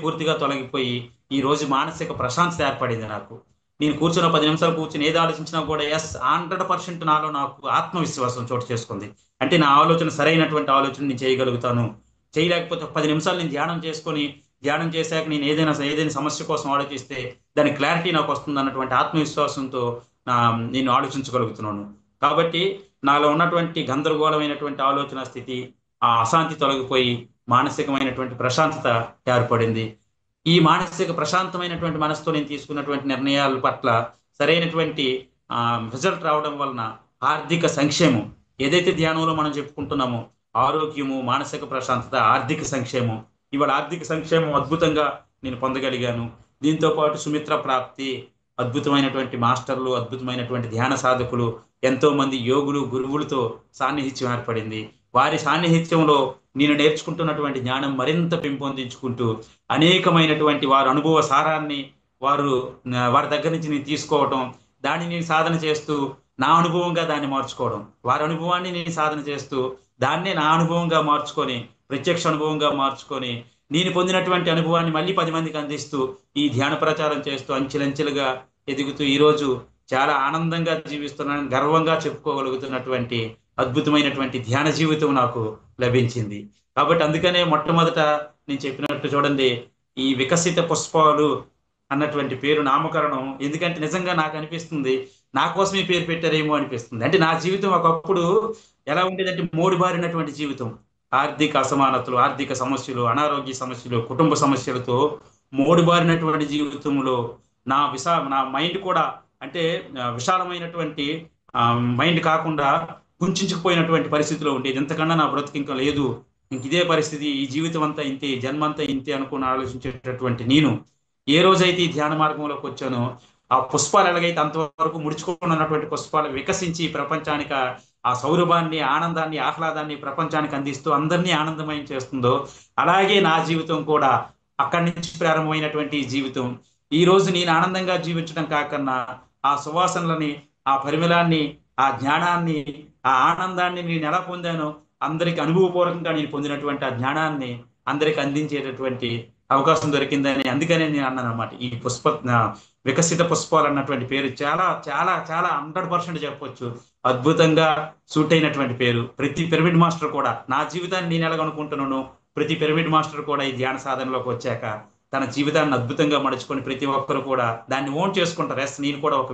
పూర్తిగా తొలగిపోయి ఈ రోజు మానసిక ప్రశాంతత ఏర్పడింది నాకు. నేను కూర్చున్న 10 నిమిషాలు కూర్చుని ఏది ఆలోచించినా కూడా 100% నాలో నాకు ఆత్మవిశ్వాసం చోటు చేసుకుంది. అంటే నా ఆలోచన సరైనటువంటి ఆలోచన నేను చేయగలుగుతాను. చేయలేకపోతే 10 నిమిషాలు నేను ధ్యానం చేశాక నేను ఏదైనా సమస్య కోసం ఆలోచిస్తే దాని క్లారిటీ నాకు వస్తుంది అన్నటువంటి ఆత్మవిశ్వాసంతో నేను ఆలోచించగలుగుతున్నాను. కాబట్టి నాలో ఉన్నటువంటి గందరగోళమైనటువంటి ఆలోచన స్థితి, ఆ అశాంతి తొలగిపోయి మానసికమైనటువంటి ప్రశాంతత ఏర్పడింది. ఈ మానసిక ప్రశాంతమైనటువంటి మనసుతో నేను తీసుకున్నటువంటి నిర్ణయాల పట్ల సరైనటువంటి రిజల్ట్ రావడం వలన ఆర్థిక సంక్షేమం ఏదైతే ధ్యానంలో మనం చెప్పుకుంటున్నామో, ఆరోగ్యము, మానసిక ప్రశాంతత, ఆర్థిక సంక్షేమం, ఇవాళ ఆర్థిక సంక్షేమం అద్భుతంగా నేను పొందగలిగాను. దీంతో పాటు సుమిత్ర ప్రాప్తి, అద్భుతమైనటువంటి మాస్టర్లు, అద్భుతమైనటువంటి ధ్యాన సాధకులు, ఎంతో మంది యోగులు, గురువులతో సాన్నిహిత్యం ఏర్పడింది. వారి సాన్నిహిత్యంలో నేను నేర్చుకుంటున్నటువంటి జ్ఞానం మరింత పెంపొందించుకుంటూ అనేకమైనటువంటి వారి అనుభవ సారాన్ని వారి దగ్గర నుంచి నేను తీసుకోవటం, దాన్ని నేను సాధన చేస్తూ నా అనుభవంగా దాన్ని మార్చుకోవడం, వారి అనుభవాన్ని నేను సాధన చేస్తూ దాన్నే నా అనుభవంగా మార్చుకొని, ప్రత్యక్ష అనుభవంగా మార్చుకొని, నేను పొందినటువంటి అనుభవాన్ని మళ్ళీ 10 మందికి అందిస్తూ ఈ ధ్యాన ప్రచారం చేస్తూ అంచెలంచెలుగా ఎదుగుతూ ఈరోజు చాలా ఆనందంగా జీవిస్తున్నాను, గర్వంగా చెప్పుకోగలుగుతున్నటువంటి అద్భుతమైనటువంటి ధ్యాన జీవితం నాకు లభించింది. కాబట్టి అందుకనే మొట్టమొదట నేను చెప్పినట్టు చూడండి, ఈ వికసిత పుష్పాలు అన్నటువంటి పేరు నామకరణం ఎందుకంటే నిజంగా నాకు అనిపిస్తుంది నా కోసం ఈ పేరు పెట్టారేమో అనిపిస్తుంది. అంటే నా జీవితం ఒకప్పుడు ఎలా ఉండేదంటే మోడిబారినటువంటి జీవితం, ఆర్థిక అసమానతలు, ఆర్థిక సమస్యలు, అనారోగ్య సమస్యలు, కుటుంబ సమస్యలతో మోడిబారినటువంటి జీవితంలో నా మైండ్ కూడా అంటే విశాలమైనటువంటి మైండ్ కాకుండా కుంచుకుపోయినటువంటి పరిస్థితిలో ఉండేది. ఎంతకన్నా నా బ్రతుకు ఇంకా లేదు, ఇంక ఇదే పరిస్థితి, ఈ జీవితం అంతా ఇంతే, జన్మంతా ఇంతే అనుకుని ఆలోచించేటటువంటి నేను ఏ రోజైతే ఈ ధ్యాన మార్గంలోకి వచ్చానో ఆ పుష్పాలు ఎలాగైతే అంతవరకు ముడుచుకున్నటువంటి పుష్పాలు వికసించి ప్రపంచానికి ఆ సౌరభాన్ని, ఆనందాన్ని, ఆహ్లాదాన్ని ప్రపంచానికి అందిస్తూ అందరినీ ఆనందమయం చేస్తుందో అలాగే నా జీవితం కూడా అక్కడి నుంచి ప్రారంభమైనటువంటి జీవితం ఈ రోజు నేను ఆనందంగా జీవించడం కాకన్నా ఆ సువాసనలని, ఆ పరిమళాన్ని, ఆ జ్ఞానాన్ని, ఆ ఆనందాన్ని నేను ఎలా పొందానో అందరికి అనుభవపూర్వకంగా నేను పొందినటువంటి ఆ జ్ఞానాన్ని అందరికి అందించేటటువంటి అవకాశం దొరికిందని అందుకనే నేను అన్నాను అన్నమాట. ఈ వికసిత పుష్పాలు అన్నటువంటి పేరు చాలా చాలా చాలా 100% చెప్పొచ్చు అద్భుతంగా సూట్ అయినటువంటి పేరు. ప్రతి పిరమిడ్ మాస్టర్ కూడా నా జీవితాన్ని నేను ఎలాగనుకుంటున్నాను, ప్రతి పిరమిడ్ మాస్టర్ కూడా ఈ ధ్యాన సాధనలోకి వచ్చాక తన జీవితాన్ని అద్భుతంగా మడుచుకొని ప్రతి ఒక్కరు కూడా దాన్ని ఓన్ చేసుకుంటారు. నేను కూడా ఒక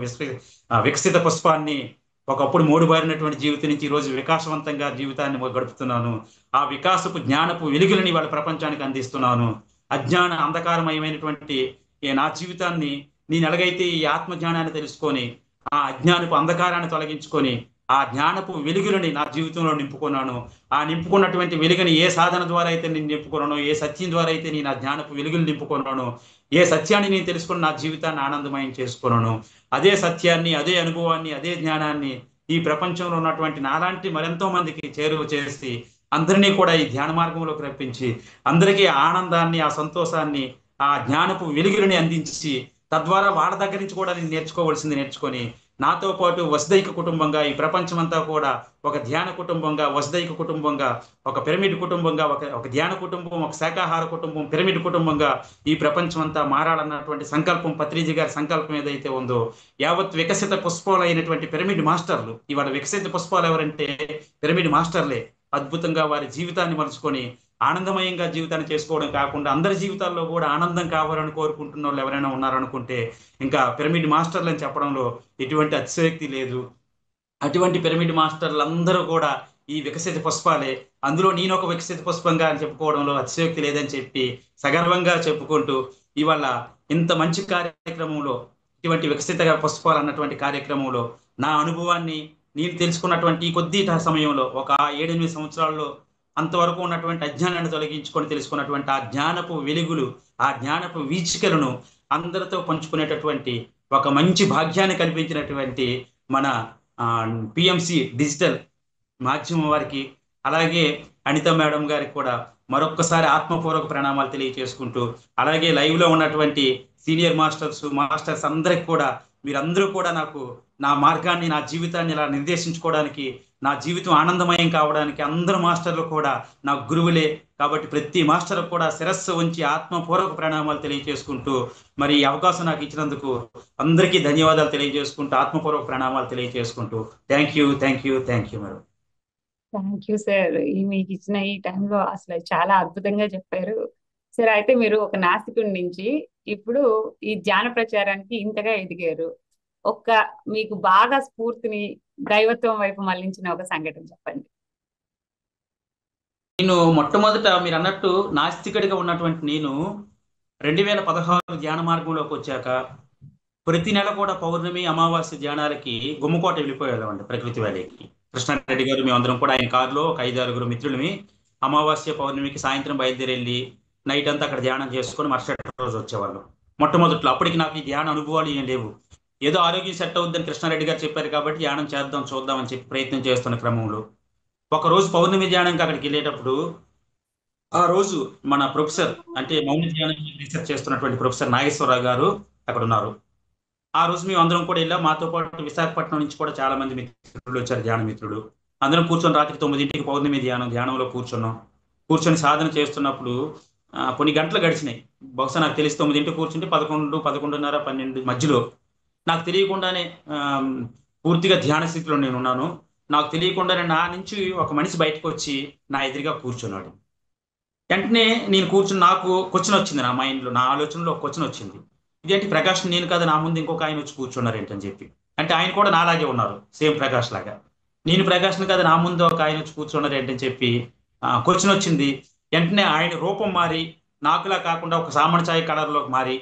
వికసిత పుష్పాన్ని ఒకప్పుడు మోడుబారినటువంటి జీవితం నుంచి ఈరోజు వికాసవంతంగా జీవితాన్ని గడుపుతున్నాను. ఆ వికాసపు జ్ఞానపు వెలుగులని వాళ్ళ ప్రపంచానికి అందిస్తున్నాను. అజ్ఞాన అంధకారమయమైనటువంటి నా జీవితాన్ని నేను ఎలాగైతే ఈ ఆత్మజ్ఞానాన్ని తెలుసుకొని ఆ అజ్ఞానపు అంధకారాన్ని తొలగించుకొని ఆ జ్ఞానపు వెలుగులని నా జీవితంలో నింపుకున్నాను. ఆ నింపుకున్నటువంటి వెలుగుని ఏ సాధన ద్వారా అయితే నేను నింపుకున్నానో, ఏ సత్యం ద్వారా అయితే నేను ఆ జ్ఞానపు వెలుగులు నింపుకున్నానో, ఏ సత్యాన్ని నేను తెలుసుకుని నా జీవితాన్ని ఆనందమయం చేసుకున్నాను, అదే సత్యాన్ని, అదే అనుభవాన్ని, అదే జ్ఞానాన్ని ఈ ప్రపంచంలో ఉన్నటువంటి నాలాంటి మరెంతో మందికి చేరువ చేసి అందరినీ కూడా ఈ ధ్యాన మార్గంలోకి రప్పించి అందరికీ ఆనందాన్ని, ఆ సంతోషాన్ని, ఆ జ్ఞానపు వెలుగులని అందించి తద్వారా వాళ్ళ దగ్గర నుంచి కూడా నేను నేర్చుకోవాల్సింది నేర్చుకొని నాతో పాటు వసుదైక కుటుంబంగా ఈ ప్రపంచమంతా కూడా ఒక ధ్యాన కుటుంబంగా, వసుదైక కుటుంబంగా, ఒక పిరమిడ్ కుటుంబంగా, ఒక ఒక ధ్యాన కుటుంబం, ఒక శాకాహార కుటుంబం, పిరమిడ్ కుటుంబంగా ఈ ప్రపంచమంతా మారాలన్నటువంటి సంకల్పం, పత్రిజీ గారి సంకల్పం ఏదైతే ఉందో, యావత్ వికసిత పుష్పాలైనటువంటి పిరమిడ్ మాస్టర్లు, ఇవాళ వికసిత పుష్పాలు ఎవరంటే పిరమిడ్ మాస్టర్లే. అద్భుతంగా వారి జీవితాన్ని మలుచుకొని ఆనందమయంగా జీవితాన్ని చేసుకోవడం కాకుండా అందరి జీవితాల్లో కూడా ఆనందం కావాలని కోరుకుంటున్న వాళ్ళు ఎవరైనా ఉన్నారనుకుంటే ఇంకా పిరమిడ్ మాస్టర్లు అని చెప్పడంలో ఎటువంటి అతిశయోక్తి లేదు. అటువంటి పిరమిడ్ మాస్టర్లు అందరూ కూడా ఈ వికసిత పుష్పాలే. అందులో నేను ఒక వికసిత పుష్పంగా అని చెప్పుకోవడంలో అతిశయోక్తి లేదని చెప్పి సగర్వంగా చెప్పుకుంటూ ఇవాళ ఇంత మంచి కార్యక్రమంలో, ఇటువంటి వికసిత పుష్పాలు అన్నటువంటి కార్యక్రమంలో నా అనుభవాన్ని నేను తెలుసుకున్నటువంటి ఈ కొద్ది సమయంలో ఒక 7-8 సంవత్సరాల్లో అంతవరకు ఉన్నటువంటి అజ్ఞానాన్ని తొలగించుకొని తెలుసుకున్నటువంటి ఆ జ్ఞానపు వెలుగులు, ఆ జ్ఞానపు వీచికలను అందరితో పంచుకునేటటువంటి ఒక మంచి భాగ్యాన్ని కల్పించినటువంటి మన పిఎంసి డిజిటల్ మాధ్యమం వారికి, అలాగే అనిత మేడం గారికి కూడా మరొక్కసారి ఆత్మపూర్వక ప్రణామాలు తెలియజేసుకుంటూ, అలాగే లైవ్ లో ఉన్నటువంటి సీనియర్ మాస్టర్స్ అందరికి కూడా మీరందరూ కూడా నాకు నా మార్గాన్ని, నా జీవితాన్ని ఇలా నిర్దేశించుకోవడానికి, నా జీవితం ఆనందమయం కావడానికి అందరు మాస్టర్లు కూడా నా గురువులే. కాబట్టి ప్రతి మాస్టర్ కూడా శిరస్సు ఉంచి ఆత్మపూర్వక ప్రణామాలు తెలియజేసుకుంటూ, మరి ఈ అవకాశం నాకు ఇచ్చినందుకు అందరికీ ధన్యవాదాలు తెలియజేసుకుంటూ, ఆత్మపూర్వక ప్రణామాలు తెలియజేసుకుంటూ thank you madam. Thank you sir. మీకు ఇచ్చిన ఈ టైంలో అసలు చాలా అద్భుతంగా చెప్పారు సార్. అయితే మీరు ఒక నాస్తికుడి నుంచి ఇప్పుడు ఈ ధ్యాన ప్రచారానికి ఇంతగా ఎదిగారు. మీకు బాగా స్ఫూర్తిని దైవత్వం వైపు మళ్లించిన ఒక సంఘటన చెప్పండి. నేను మొట్టమొదట మీరు అన్నట్టు నాస్తికుడిగా ఉన్నటువంటి నేను 2016 ధ్యాన మార్గంలోకి వచ్చాక ప్రతి నెల కూడా పౌర్ణమి, అమావాస్య ధ్యానాలకి గుమ్మకోట వెళ్ళిపోయేవాళ్ళం ప్రకృతి వ్యాలీకి. కృష్ణారెడ్డి గారు మేమందరం కూడా ఆయన కారులో ఒక 5-6 మిత్రులమి అమావాస్య పౌర్ణమికి సాయంత్రం బయలుదేరి వెళ్ళి నైట్ అంతా అక్కడ ధ్యానం చేసుకొని మరుసటి రోజు వచ్చేవాళ్ళం. మొట్టమొదట్లో అప్పటికి నాకు ఈ ధ్యాన అనుభవాలు ఏం లేవు. ఏదో ఆరోగ్యం సెట్ అవుద్దని కృష్ణారెడ్డి గారు చెప్పారు కాబట్టి ధ్యానం చూద్దాం అని చెప్పి ప్రయత్నం చేస్తున్న క్రమంలో ఒక రోజు పౌర్ణమి ధ్యానంకి అక్కడికి వెళ్ళేటప్పుడు ఆ రోజు మన ప్రొఫెసర్, అంటే మౌన ధ్యానం రీసెర్చ్ చేస్తున్నటువంటి ప్రొఫెసర్ నాగేశ్వరరావు గారు అక్కడ ఉన్నారు. ఆ రోజు మేము అందరం కూడా వెళ్ళాం. మాతో పాటు విశాఖపట్నం నుంచి కూడా చాలా మంది మిత్రులు వచ్చారు, ధ్యాన మిత్రులు. అందరం కూర్చొని రాత్రి 9ంటికి పౌర్ణమి ధ్యానంలో కూర్చొని సాధన చేస్తున్నప్పుడు కొన్ని గంటలు గడిచినాయి. బహుశా నాకు తెలిసి 9ంటికి కూర్చుంటే 11, 11:30, 12 మధ్యలో నాకు తెలియకుండానే పూర్తిగా ధ్యాన స్థితిలో నేను ఉన్నాను. నాకు తెలియకుండానే నా నుంచి ఒక మనిషి బయటకు వచ్చి నా ఎదురుగా కూర్చున్నాడు. వెంటనే నేను కూర్చుని నాకు క్వశ్చన్ వచ్చింది, నా మైండ్లో, నా ఆలోచనలో ఒక క్వశ్చన్ వచ్చింది. ఇదేంటి ప్రకాష్ నేను కదా, నా ముందు ఇంకొక ఆయన వచ్చి కూర్చున్నారు ఏంటని చెప్పి. అంటే ఆయన కూడా నాలాగే ఉన్నారు, సేమ్ ప్రకాష్ లాగా. నేను ప్రకాష్ని కదా, నా ముందు ఒక ఆయన వచ్చి కూర్చున్నారు ఏంటని చెప్పి క్వశ్చన్ వచ్చింది. వెంటనే ఆయన రూపం మారి నాకులా కాకుండా ఒక సామణఛాయ కలర్లోకి మారి,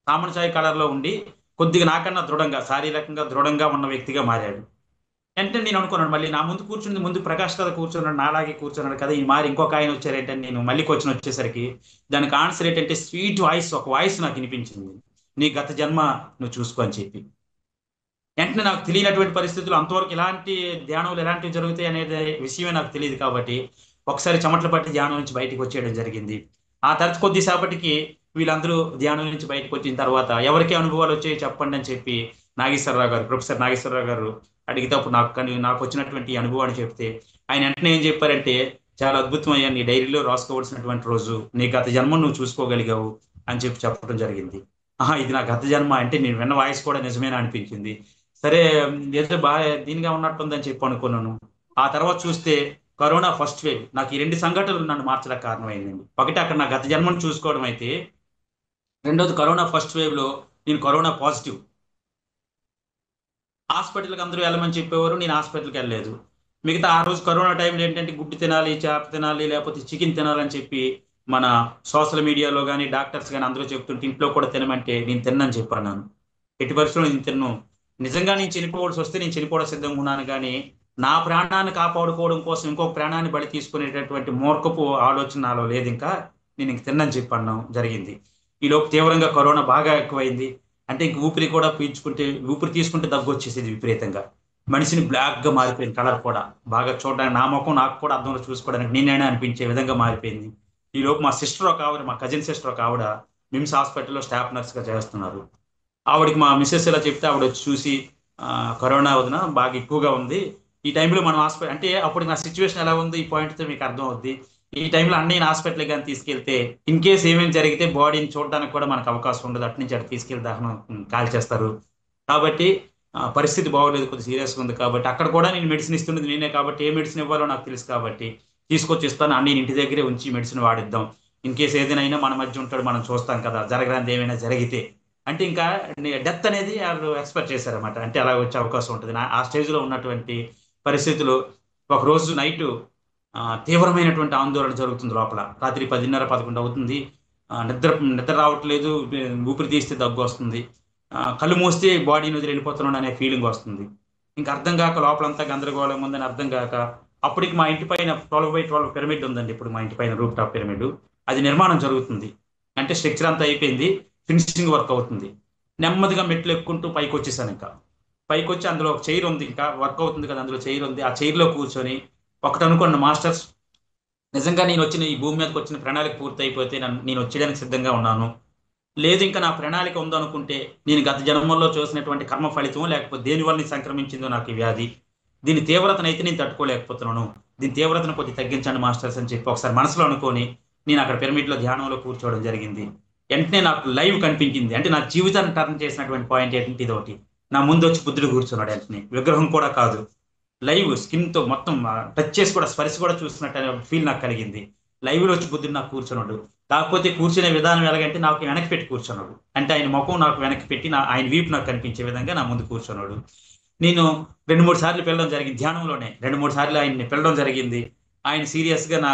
సామణఛాయ కలర్లో ఉండి కొద్దిగా నాకన్నా దృఢంగా, శారీరకంగా దృఢంగా ఉన్న వ్యక్తిగా మారాడు. వెంటనే నేను అనుకున్నాను, మళ్ళీ నా ముందు కూర్చుంది ముందు ప్రకాష్ కదా కూర్చున్నాడు, నాలాగే కూర్చున్నాడు కదా, ఈ మారి ఇంకొక ఆయన వచ్చారేంటని నేను మళ్ళీ క్వశ్చన్ వచ్చేసరికి దానికి ఆన్సర్ ఏంటంటే స్వీట్ వాయిస్, ఒక వాయిస్ నాకు వినిపించింది, నీ గత జన్మ నువ్వు చూసుకో అని చెప్పి. వెంటనే నాకు తెలియనటువంటి పరిస్థితులు, అంతవరకు ఇలాంటి ధ్యానాలు ఎలాంటివి జరుగుతాయి అనేది విషయమే నాకు తెలియదు కాబట్టి ఒకసారి చెమటలు పట్టి ధ్యానం నుంచి బయటకు వచ్చేయడం జరిగింది. ఆ తర్వాత కొద్దిసేపటికి వీళ్ళందరూ ధ్యానం నుంచి బయటకు వచ్చిన తర్వాత ఎవరికి అనుభవాలు వచ్చాయో చెప్పండి అని చెప్పి నాగేశ్వరరావు గారు, ప్రొఫెసర్ నాగేశ్వరరావు గారు అడిగితే అప్పుడు నాకు వచ్చినటువంటి అనుభవాన్ని చెప్తే ఆయన వెంటనే ఏం చెప్పారంటే, చాలా అద్భుతమయ్యా, నీ డైరీలో రాసుకోవాల్సినటువంటి రోజు, నీ గత జన్మ నువ్వు చూసుకోగలిగావు అని చెప్పి చెప్పడం జరిగింది. ఇది నా గత జన్మ అంటే నేను విన్న వాయిస్ కూడా నిజమేనా అనిపించింది. సరే ఏదో బాగా దీనిగా ఉన్నట్టుందని చెప్పి అనుకున్నాను. ఆ తర్వాత చూస్తే కరోనా ఫస్ట్ వేవ్ నాకు ఈ 2 సంఘటనలు నన్ను మార్చడానికి కారణమైందండి. ఒకటి అక్కడ నా గత జన్మను చూసుకోవడం అయితే, రెండోది కరోనా ఫస్ట్ వేవ్ లో నేను కరోనా పాజిటివ్. హాస్పిటల్కి అందరూ వెళ్ళమని చెప్పేవారు, నేను హాస్పిటల్కి వెళ్ళలేదు. మిగతా ఆ రోజు కరోనా టైంలో ఏంటంటే గుడ్డు తినాలి, చేప తినాలి, లేకపోతే చికెన్ తినాలని చెప్పి మన సోషల్ మీడియాలో కానీ డాక్టర్స్ కానీ అందరూ చెప్తుంటే ఇంట్లో కూడా తినమంటే నేను తిన్నని చెప్పాను. ఎట్టి పరిస్థితుల్లో నేను తిన్ను. నిజంగా నేను చనిపోవాల్సి వస్తే నేను చనిపోవడం సిద్ధంగా ఉన్నాను, కానీ నా ప్రాణాన్ని కాపాడుకోవడం కోసం ఇంకొక ప్రాణాన్ని బలి తీసుకునేటటువంటి మూర్ఖపు ఆలోచన నాలో లేదు. ఇంకా నేను ఇంక తిన్నని చెప్పాను జరిగింది. ఈలోపు తీవ్రంగా కరోనా బాగా ఎక్కువైంది. అంటే ఇంక ఊపిరి కూడా ఊపిరి తీసుకుంటే దగ్గు వచ్చేసేది విపరీతంగా. మనిషిని బ్లాక్ గా మారిపోయింది, కలర్ కూడా బాగా చూడడానికి, నా ముఖం నాకు కూడా అర్థంలో చూసుకోవడానికి నేనైనా అనిపించే విధంగా మారిపోయింది. ఈలోపు మా సిస్టర్ ఒక ఆవిడ, మా కజిన్ సిస్టర్ ఒక ఆవిడ మిమ్స్ హాస్పిటల్లో స్టాఫ్ నర్స్ గా చేస్తున్నారు. ఆవిడకి మా మిస్సెస్ ఇలా చెప్తే ఆవిడ వచ్చి చూసి కరోనా వదిన బాగా ఎక్కువగా ఉంది. ఈ టైంలో మనం హాస్పిటల్ అంటే అప్పుడు నా సిచ్యువేషన్ ఎలా ఉంది ఈ పాయింట్తో మీకు అర్థం అవుద్ది. ఈ టైంలో అన్నయ్యని హాస్పిటల్కి కానీ తీసుకెళ్తే ఇన్ కేస్ ఏమేమి జరిగితే బాడీని చూడడానికి కూడా మనకు అవకాశం ఉండదు. అటు నుంచి అటు తీసుకెళ్లి దహనం కాల్ చేస్తారు. కాబట్టి పరిస్థితి బాగోలేదు, కొద్దిగా సీరియస్గా ఉంది. కాబట్టి అక్కడ కూడా నేను మెడిసిన్ ఇస్తున్నది నేనే కాబట్టి ఏ మెడిసిన్ ఇవ్వాలో నాకు తెలుసు కాబట్టి తీసుకొచ్చి ఇస్తాను. అన్నయ్యని ఇంటి దగ్గరే ఉంచి మెడిసిన్ వాడిద్దాం. ఇన్ కేస్ ఏదైనా అయినా మన మధ్య ఉంటాడు, మనం చూస్తాం కదా, జరగడానికి ఏమైనా జరిగితే అంటే ఇంకా డెత్ అనేది వాళ్ళు ఎక్స్పెక్ట్ చేశారన్నమాట. అంటే అలా వచ్చే అవకాశం ఉంటుంది. ఆ స్టేజ్లో ఉన్నటువంటి పరిస్థితులు ఒక రోజు నైట్ తీవ్రమైనటువంటి ఆందోళన జరుగుతుంది లోపల. రాత్రి 10:30, 11 అవుతుంది. నిద్ర నిద్ర రావట్లేదు. ఊపిరి తీస్తే దగ్గు వస్తుంది. కళ్ళు మూస్తే బాడీని వదిలి వెళ్ళిపోతున్నాను అనే ఫీలింగ్ వస్తుంది. ఇంకా అర్థం కాక లోపలంతా గందరగోళం ఉందని అర్థం కాక అప్పటికి మా ఇంటి పైన 12x12 పిరమిడ్ ఉందండి. ఇప్పుడు మా ఇంటి పైన రూప్ టాప్ పిరమిడ్ అది నిర్మాణం జరుగుతుంది. అంటే స్ట్రక్చర్ అంతా అయిపోయింది, ఫినిషింగ్ వర్క్ అవుతుంది. నెమ్మదిగా మెట్లు ఎక్కుంటూ పైకి వచ్చేసాను. ఇంకా పైకి వచ్చి అందులో ఒక చైర్ ఉంది, ఇంకా వర్క్ అవుతుంది కదా, అందులో చైర్ ఉంది. ఆ చైర్లో కూర్చొని ఒకటి అనుకోండి మాస్టర్స్, నిజంగా నేను వచ్చిన ఈ భూమి మీదకి వచ్చిన ప్రణాళిక పూర్తి అయిపోతే నేను వచ్చేయడానికి సిద్ధంగా ఉన్నాను. లేదు ఇంకా నా ప్రణాళిక ఉందనుకుంటే నేను గత జన్మల్లో చూసినటువంటి కర్మ ఫలితం లేకపోతే దేని వల్ల ఇది సంక్రమించిందో నాకు ఈ వ్యాధి, దీని తీవ్రతను అయితే నేను తట్టుకోలేకపోతున్నాను, దీని తీవ్రతను కొద్దిగా తగ్గించండి మాస్టర్స్ అని చెప్పి ఒకసారి మనసులో అనుకొని నేను అక్కడ పిరమిడ్లో ధ్యానంలో కూర్చోవడం జరిగింది. వెంటనే నాకు లైవ్ కనిపించింది. అంటే నా జీవితాన్ని టర్న్ చేసినటువంటి పాయింట్ ఏంటంటే ఇది ఒకటి. నా ముందు వచ్చి బుద్ధుడు కూర్చున్నాడు. వెంటనే విగ్రహం కూడా కాదు, లైవ్ స్కిన్ తో మొత్తం టచ్ చేసి కూడా స్పర్శ కూడా చూస్తున్నట్టు ఫీల్ నాకు కలిగింది. లైవ్ లో వచ్చి బుద్ధుడు నాకు కూర్చున్నాడు. కాకపోతే కూర్చునే విధానం ఎలాగంటే నాకు వెనక్కి పెట్టి కూర్చున్నాడు. అంటే ఆయన ముఖం నాకు వెనక్కి పెట్టి ఆయన వీపు నాకు కనిపించే విధంగా నా ముందు కూర్చున్నాడు. నేను 2-3 సార్లు పిలవడం జరిగింది. ధ్యానంలోనే 2-3 సార్లు ఆయన్ని పిలవడం జరిగింది. ఆయన సీరియస్ గా నా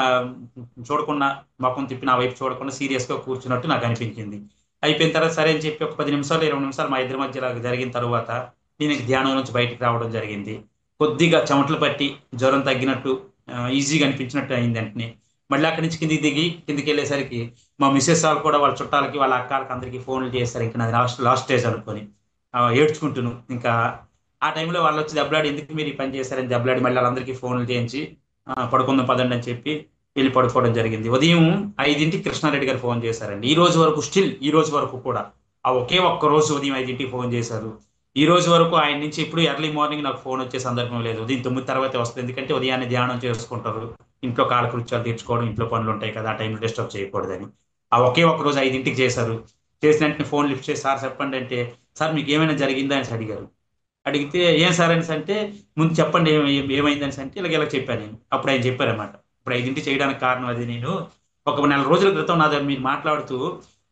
చూడకుండా, ముఖం తిప్పి నా వైపు చూడకుండా సీరియస్ గా కూర్చున్నట్టు నాకు అనిపించింది. అయిపోయిన తర్వాత సరే అని చెప్పి ఒక 10 నిమిషాలు 20 నిమిషాలు మా ఇద్దరి మధ్య ఇలాగ జరిగిన తర్వాత నేను ఇంక ధ్యానం నుంచి బయటికి రావడం జరిగింది. కొద్దిగా చెమటలు పట్టి జ్వరం తగ్గినట్టు ఈజీగా అనిపించినట్టు అయింది. వెంటనే మళ్ళీ అక్కడి నుంచి కిందికి దిగి కిందికి వెళ్ళేసరికి మా మిస్సెస్ వాళ్ళు కూడా వాళ్ళ చుట్టాలకి వాళ్ళ అక్కలకి అందరికీ ఫోన్లు చేస్తారు. ఇంకా నాది లాస్ట్ లాస్ట్ స్టేజ్ అనుకొని ఏడ్చుకుంటున్నాను. ఇంకా ఆ టైంలో వాళ్ళు వచ్చి దెబ్బలాడి ఎందుకు మీరు ఈ పని చేశారని దెబ్బలాడి మళ్ళీ వాళ్ళందరికీ ఫోన్లు చేయించి పడుకుందాం పదండి అని చెప్పి వెళ్ళి పడుకోవడం జరిగింది. ఉదయం 5ంటికి కృష్ణారెడ్డి గారు ఫోన్ చేశారండి. ఈ రోజు వరకు స్టిల్ ఈ రోజు వరకు కూడా ఆ ఒకే ఒక్క రోజు ఉదయం 5ంటికి ఫోన్ చేశారు. ఈ రోజు వరకు ఆయన నుంచి ఇప్పుడు ఎర్లీ మార్నింగ్ నాకు ఫోన్ వచ్చే సందర్భం లేదు. ఉదయం 9 తర్వాతే వస్తుంది. ఎందుకంటే ఉదయాన్నే ధ్యానం చేసుకుంటారు, ఇంట్లో కాలకృత్యాలు తీర్చుకోవడం, ఇంట్లో పనులు ఉంటాయి కదా, ఆ టైంలో డిస్టర్బ్ చేయకూడదని ఆ ఒకే ఒక్క రోజు 5ంటికి చేశారు. చేసిన వెంటనే ఫోన్ లిఫ్ట్ చేసి సార్ చెప్పండి అంటే, సార్ మీకు ఏమైనా జరిగిందా అని అడిగారు. అడిగితే ఏం సార్ అనేసి అంటే, ముందు చెప్పండి ఏమైందని అంటే ఇలా ఇలా చెప్పాను నేను. అప్పుడు ఆయన చెప్పారన్నమాట, ఇప్పుడు 5ంటికి చేయడానికి కారణం అది. నేను ఒక నెల రోజుల క్రితం నా దగ్గర మీరు మాట్లాడుతూ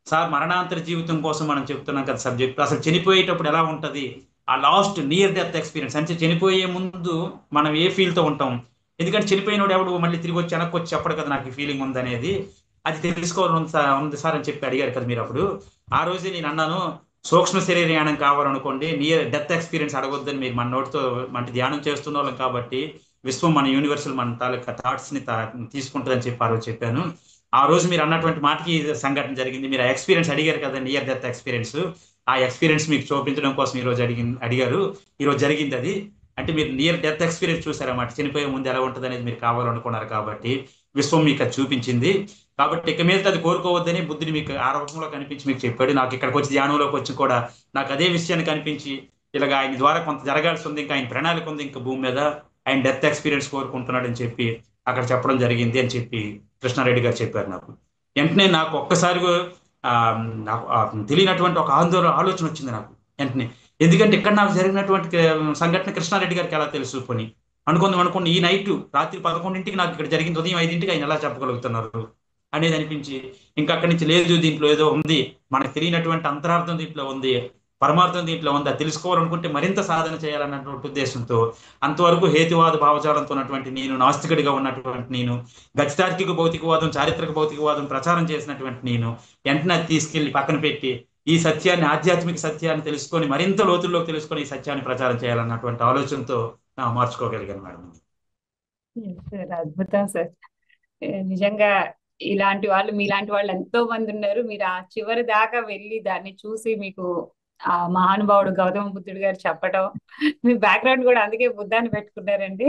సార్ మరణాంతర జీవితం కోసం మనం చెప్తున్నాం కదా సబ్జెక్ట్, అసలు చనిపోయేటప్పుడు ఎలా ఉంటుంది ఆ లాస్ట్ నియర్ డెత్ ఎక్స్పీరియన్స్ అంటే చనిపోయే ముందు మనం ఏ ఫీల్తో ఉంటాం, ఎందుకంటే చనిపోయినోడు ఎవడు మళ్ళీ తిరిగి వచ్చి వెనక్కి వచ్చి చెప్పడు కదా నాకు ఈ ఫీలింగ్ ఉందనేది, అది తెలుసుకోవాలని ఉంది సార్ అని చెప్పి అడిగారు కదా మీరు. అప్పుడు ఆ రోజే నేను అన్నాను, సూక్ష్మ శరీరయానం కావాలనుకోండి, నియర్ డెత్ ఎక్స్పీరియన్స్ అడగొద్దని మీరు మన నోటితో అంటే ధ్యానం చేస్తున్న వాళ్ళం కాబట్టి విశ్వం మన యూనివర్సల్ మన తాలూకా థాట్స్ ని తీసుకుంటుందని చెప్పి ఆ రోజు చెప్పాను. ఆ రోజు మీరు అన్నటువంటి మాటకి సంఘటన జరిగింది. మీరు ఆ ఎక్స్పీరియన్స్ అడిగారు కదా, నియర్ డెత్ ఎక్స్పీరియన్స్, ఆ ఎక్స్పీరియన్స్ మీకు చూపించడం కోసం ఈ రోజు అడిగారు. ఈ రోజు జరిగింది అది. అంటే మీరు నియర్ డెత్ ఎక్స్పీరియన్స్ చూసారన్నమాట. చనిపోయే ముందు ఎలా ఉంటుంది అనేది మీరు కావాలనుకున్నారు కాబట్టి విశ్వం మీకు అది చూపించింది. కాబట్టి ఇక మీద అది కోరుకోవద్దని బుద్ధుడు మీకు ఆ రూపంలో కనిపించి మీకు చెప్పాడు. నాకు ఇక్కడికి వచ్చి ధ్యానంలోకి వచ్చి కూడా నాకు అదే విషయాన్ని కనిపించి ఇలాగ ఆయన ద్వారా కొంత జరగాల్సి ఉంది, ఇంకా ఆయన ప్రణాళిక ఉంది ఇంకా భూమి మీద, ఆయన డెత్ ఎక్స్పీరియన్స్ కోరుకుంటున్నాడు అని చెప్పి అక్కడ చెప్పడం జరిగింది అని చెప్పి కృష్ణారెడ్డి గారు చెప్పారు నాకు. వెంటనే నాకు ఒక్కసారిగా ఆ, నాకు తెలియనటువంటి ఒక ఆలోచన వచ్చింది నాకు వెంటనే. ఎందుకంటే ఇక్కడ నాకు జరిగినటువంటి సంఘటన కృష్ణారెడ్డి గారికి ఎలా తెలుసు పోని అనుకుందాం ఈ నైట్ రాత్రి 11ంటికి నాకు ఇక్కడ జరిగింది, ఉదయం 5ంటికి ఆయన ఎలా చెప్పగలుగుతున్నారు అనేది అనిపించి ఇంకా అక్కడి నుంచి లేదు దీంట్లో ఏదో ఉంది, మనకు తెలియనటువంటి అంతరార్థం దీంట్లో ఉంది, పరమార్థం దీంట్లో ఉంది, అది తెలుసుకోవాలనుకుంటే మరింత సాధన చేయాలన్నటువంటి ఉద్దేశంతో అంతవరకు హేతువాద భావజాలంతో ఉన్నటువంటి నేను, నాస్తికుడిగా ఉన్నటువంటి నేను, గతితార్కిక భౌతికవాదం చారిత్రక భౌతికవాదం ప్రచారం చేసినటువంటి నేను వెంటనే అది తీసుకెళ్లి పక్కన పెట్టి ఈ సత్యాన్ని, ఆధ్యాత్మిక సత్యాన్ని తెలుసుకొని మరింత లోతుల్లోకి తెలుసుకొని ఈ సత్యాన్ని ప్రచారం చేయాలన్నటువంటి ఆలోచనతో మార్చుకోగలిగాను మేడం. సార్ అద్భుతం సార్. నిజంగా ఇలాంటి వాళ్ళు మీలాంటి వాళ్ళు ఎంతో మంది ఉన్నారు. మీరు ఆ చివరి దాకా వెళ్ళి దాన్ని చూసి మీకు ఆ మహానుభావుడు గౌతమ బుద్ధుడు గారు చెప్పటం, మీ బ్యాక్గ్రౌండ్ కూడా అందుకే బుద్ధాన్ని పెట్టుకున్నారండి.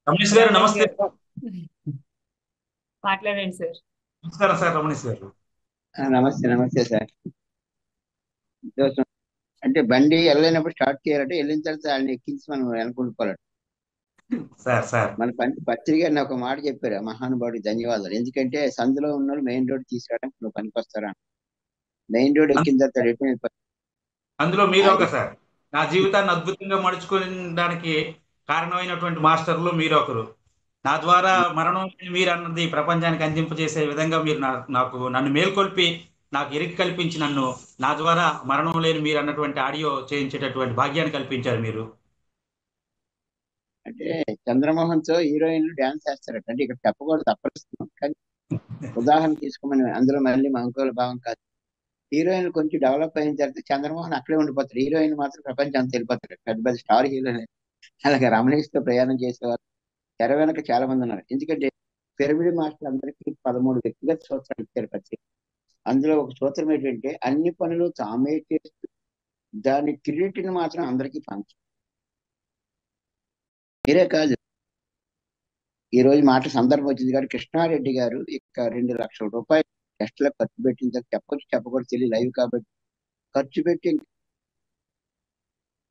రమణేష్ గారు రమేష్ నమస్తే. గారు మాట్లాడండి సార్. నమస్కారం సార్ రమణేష్ గారు. నమస్తే నమస్తే సార్. అంటే బండి వెళ్ళలేనప్పుడు స్టార్ట్ చేయాలంటే వెళ్ళిన తర్వాత వాళ్ళని ఎక్కించి మనం వెనకుండిపోవాలి. సార్ మన పత్రి గారిని ఒక మాట చెప్పారు, ఆ మహానుభావుడికి ధన్యవాదాలు. ఎందుకంటే సందులో ఉన్న మెయిన్ రోడ్ తీసుకురావడానికి నువ్వు పనికొస్తారా, మెయిన్ రోడ్ ఎక్కిన తర్వాత రిటర్న్ వెళ్ళిపోతారు. అందులో మీరు ఆయన ఒక సార్. నా జీవితాన్ని అద్భుతంగా మలుచుకోవడానికి కారణమైనటువంటి మాస్టర్లు మీరు ఒకరు. నా ద్వారా మరణం మీరు అన్నది ప్రపంచానికి అందింపజేసే విధంగా మీరు నన్ను మేల్కొల్పి నాకు ఎరిక కల్పించి నన్ను నా ద్వారా మరణం లేని మీరు అన్నటువంటి ఆడియో చేయించేటటువంటి భాగ్యాన్ని కల్పించారు మీరు. అంటే చంద్రమోహన్ తో హీరోయిన్లు డాన్స్ చేస్తారట. అంటే ఇక్కడ చెప్పకూడదు, తప్పనిస్తున్నాం, కానీ ఉదాహరణ తీసుకోమని. అందులో మళ్ళీ మా ఇంకోళ్ళ భావం కాదు. హీరోయిన్ కొంచెం డెవలప్ అయిన తర్వాత చంద్రమోహన్ అక్కడే ఉండిపోతారు, హీరోయిన్ మాత్రం ప్రపంచం అంతా వెళ్ళిపోతారు. పెద్ద పెద్ద స్టార్ హీరోయిన్ అలాగే రమణేష్ తో ప్రయాణం చేసేవారు తెర వెనక చాలా మంది ఉన్నారు. ఎందుకంటే పిరమిడ్ మాస్టర్ అందరికీ 13 వ్యక్తిగత సూత్రాలు ఇచ్చారు పత్రిక. అందులో ఒక సూత్రం ఏంటంటే అన్ని పనులు తామే చేస్తూ దాని క్రెడిట్ని మాత్రం అందరికీ పంచు. మీరే కాదు, ఈ రోజు మాట సందర్భం వచ్చింది కాబట్టి కృష్ణారెడ్డి గారు ఇక 2 లక్షల రూపాయలు టెస్ట్లకు ఖర్చు పెట్టిన తర్వాత చెప్పొచ్చు చెప్పకూడదు తెలియదు లైవ్ కాబట్టి ఖర్చు పెట్టి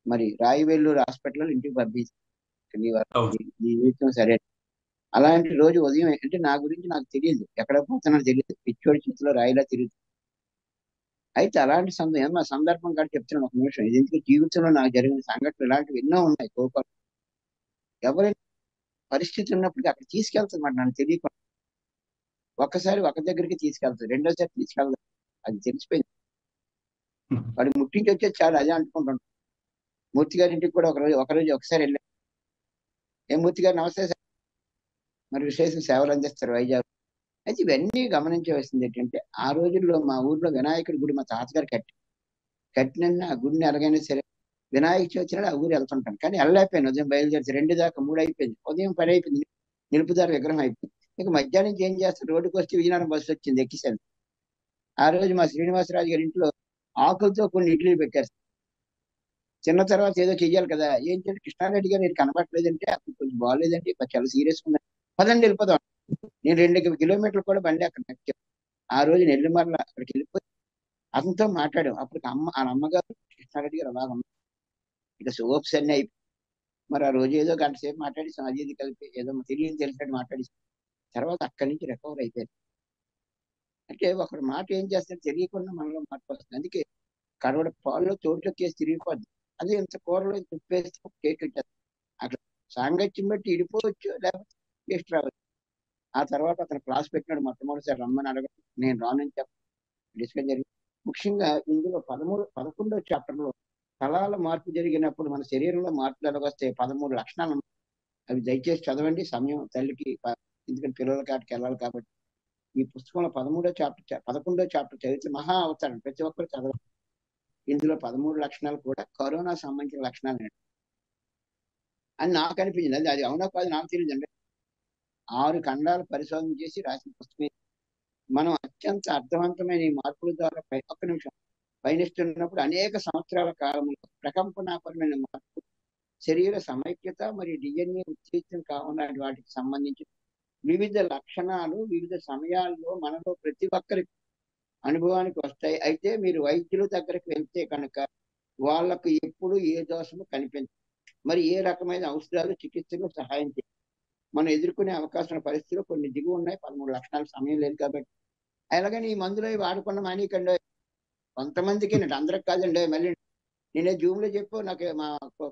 మరి రాయివెల్లూరు హాస్పిటల్ ఇంటికి పంపించారు. ఈ విషయం సరే. అలాంటి రోజు ఉదయం అంటే నా గురించి నాకు తెలియదు, ఎక్కడ పోతున్నానో తెలియదు, పిచ్చోడి చేతిలో రాయిలా తిరుగుతుంది. అయితే అలాంటి సందర్భం కాదు చెప్తున్నాను ఒక నిమిషం. ఇది ఎందుకు జీవితంలో నాకు జరిగిన సంఘటనలు ఇలాంటివి ఎన్నో ఉన్నాయి. కోపాలు ఎవరైనా పరిస్థితి ఉన్నప్పటికీ అక్కడ తీసుకెళ్తుంది మాట నన్ను తెలియకుండా. ఒక్కసారి ఒక దగ్గరికి తీసుకెళ్తారు, రెండోసారి తీసుకెళ్తారు, అది తెలిసిపోయింది. వాడు ముట్టించి వచ్చేది చాలు అదే అంటుకుంటాడు. మూర్తి గారి ఇంటికి కూడా ఒకరోజు ఒకసారి వెళ్ళాను. ఏ మూర్తి గారు నమస్తే సార్, మరి విశేషం సేవలు అందిస్తారు వైజాగ్. అయితే ఇవన్నీ గమనించవలసింది ఏంటంటే ఆ రోజుల్లో మా ఊర్లో వినాయకుడి గుడి మా తాతగారు కట్టిన ఆ గుడిని ఎలాగైనా సరే వినాయక చవితి నాడు ఆ ఊరు వెళ్తుంటాను, కానీ వెళ్ళలేకపోయాను. ఉదయం బయలుదేరి 2 దాకా 3 అయిపోయింది, ఉదయం 10 అయిపోయింది, నిలుపుదారు విగ్రహం అయిపోయింది. ఇక మధ్యాహ్నం ఏం చేస్తాను, రోడ్డుకి వస్తే విజయనగరం బస్సు వచ్చింది, ఎక్కిసాను. ఆ రోజు మా శ్రీనివాసరాజు గారి ఇంట్లో ఆకులతో కొన్ని ఇడ్లీలు పెట్టారు. చిన్న తర్వాత ఏదో చెయ్యాలి కదా, ఏం చేయాలి, కృష్ణారెడ్డి గారు నేను కనపట్లేదంటే అప్పుడు కొంచెం బాగాలేదండి, చాలా సీరియస్గా ఉంది, పదండి వెళ్ళిపోదాం. నేను 2 కిలోమీటర్లు కూడా బండి అక్కడ నడిచాను. ఆ రోజు నెల్లిమర్ల అక్కడికి వెళ్ళిపోయి అతనితో మాట్లాడాం. అప్పుడు వాళ్ళ అమ్మగారు కృష్ణారెడ్డి గారు అలాగ ఉన్నారు. ఇక సోప్స్ అన్ని అయిపోయి మరి ఆ రోజు ఏదో గంట సేపు మాట్లాడి అది ఇది కలిపి ఏదో తెలిసినట్టు మాట్లాడి తర్వాత అక్కడి నుంచి రికవర్ అయిపోయారు. అంటే ఒకరి మాట ఏం చేస్తారు తెలియకుండా మనలో మార్పు వస్తుంది. అందుకే కడవడ పాల్లో చోట్లకేసి తిరిగిపోద్ది. అదే ఇంత కూరలో ఉప్పేస్తే టేస్ట్ వచ్చేది. అక్కడ సాంగత్యం బట్టి ఇడిపోవచ్చు, లేకపోతే టేస్ట్ రావచ్చు. ఆ తర్వాత అతను క్లాస్ పెట్టినాడు, మొట్టమొదటిసారి రమ్మని అడగడం, నేను రానని చెప్పి డిస్కస్ జరిగింది. ముఖ్యంగా ఇందులో 11వ చాప్టర్లో తలాల మార్పు జరిగినప్పుడు మన శరీరంలో మార్పులు ఎలాగొస్తాయి 13 లక్షణాలు ఉన్నాయి. అవి దయచేసి చదవండి, సమయం తల్లికి ఎందుకంటే పిల్లల కాటికి వెళ్ళాలి కాబట్టి. ఈ పుస్తకంలో 11వ చాప్టర్ చదివితే మహా అవతారం ప్రతి ఒక్కరు చదవాలి. ఇందులో 13 లక్షణాలు కూడా కరోనా సంబంధించిన లక్షణాలు అని నాకు అనిపించింది. అది అవునా కాదు నాకు తెలియదండి. 6 ఖండాలు పరిశోధన చేసి రాసిన పుస్తకం. మనం అత్యంత అర్థవంతమైన ఈ మార్పుల ద్వారా ఒక్క నిమిషం పయనిస్తున్నప్పుడు అనేక సంవత్సరాల కాలంలో ప్రకంపనాపరమైన మార్పు, శరీర సమైక్యత మరియు డిఎన్ఏ ఉత్తేజం కావున వాటికి సంబంధించి వివిధ లక్షణాలు వివిధ సమయాల్లో మనలో ప్రతి ఒక్కరికి అనుభవానికి వస్తాయి. అయితే మీరు వైద్యుల దగ్గరికి వెళ్తే కనుక వాళ్ళకు ఎప్పుడు ఏ దోషము కనిపించదు. మరి ఏ రకమైన ఔషధాలు చికిత్సలు సహాయం చేయాలి. మనం ఎదుర్కొనే అవకాశం పరిస్థితులు కొన్ని దిగువ ఉన్నాయి. 13 లక్షణాలు సమయం లేదు కాబట్టి అలాగని ఈ మందులో వాడకుండా మానేయకండి. కొంతమందికి అందరికి కాదండి. మళ్ళీ నేనే జూమ్ లో చెప్పు, నాకు మా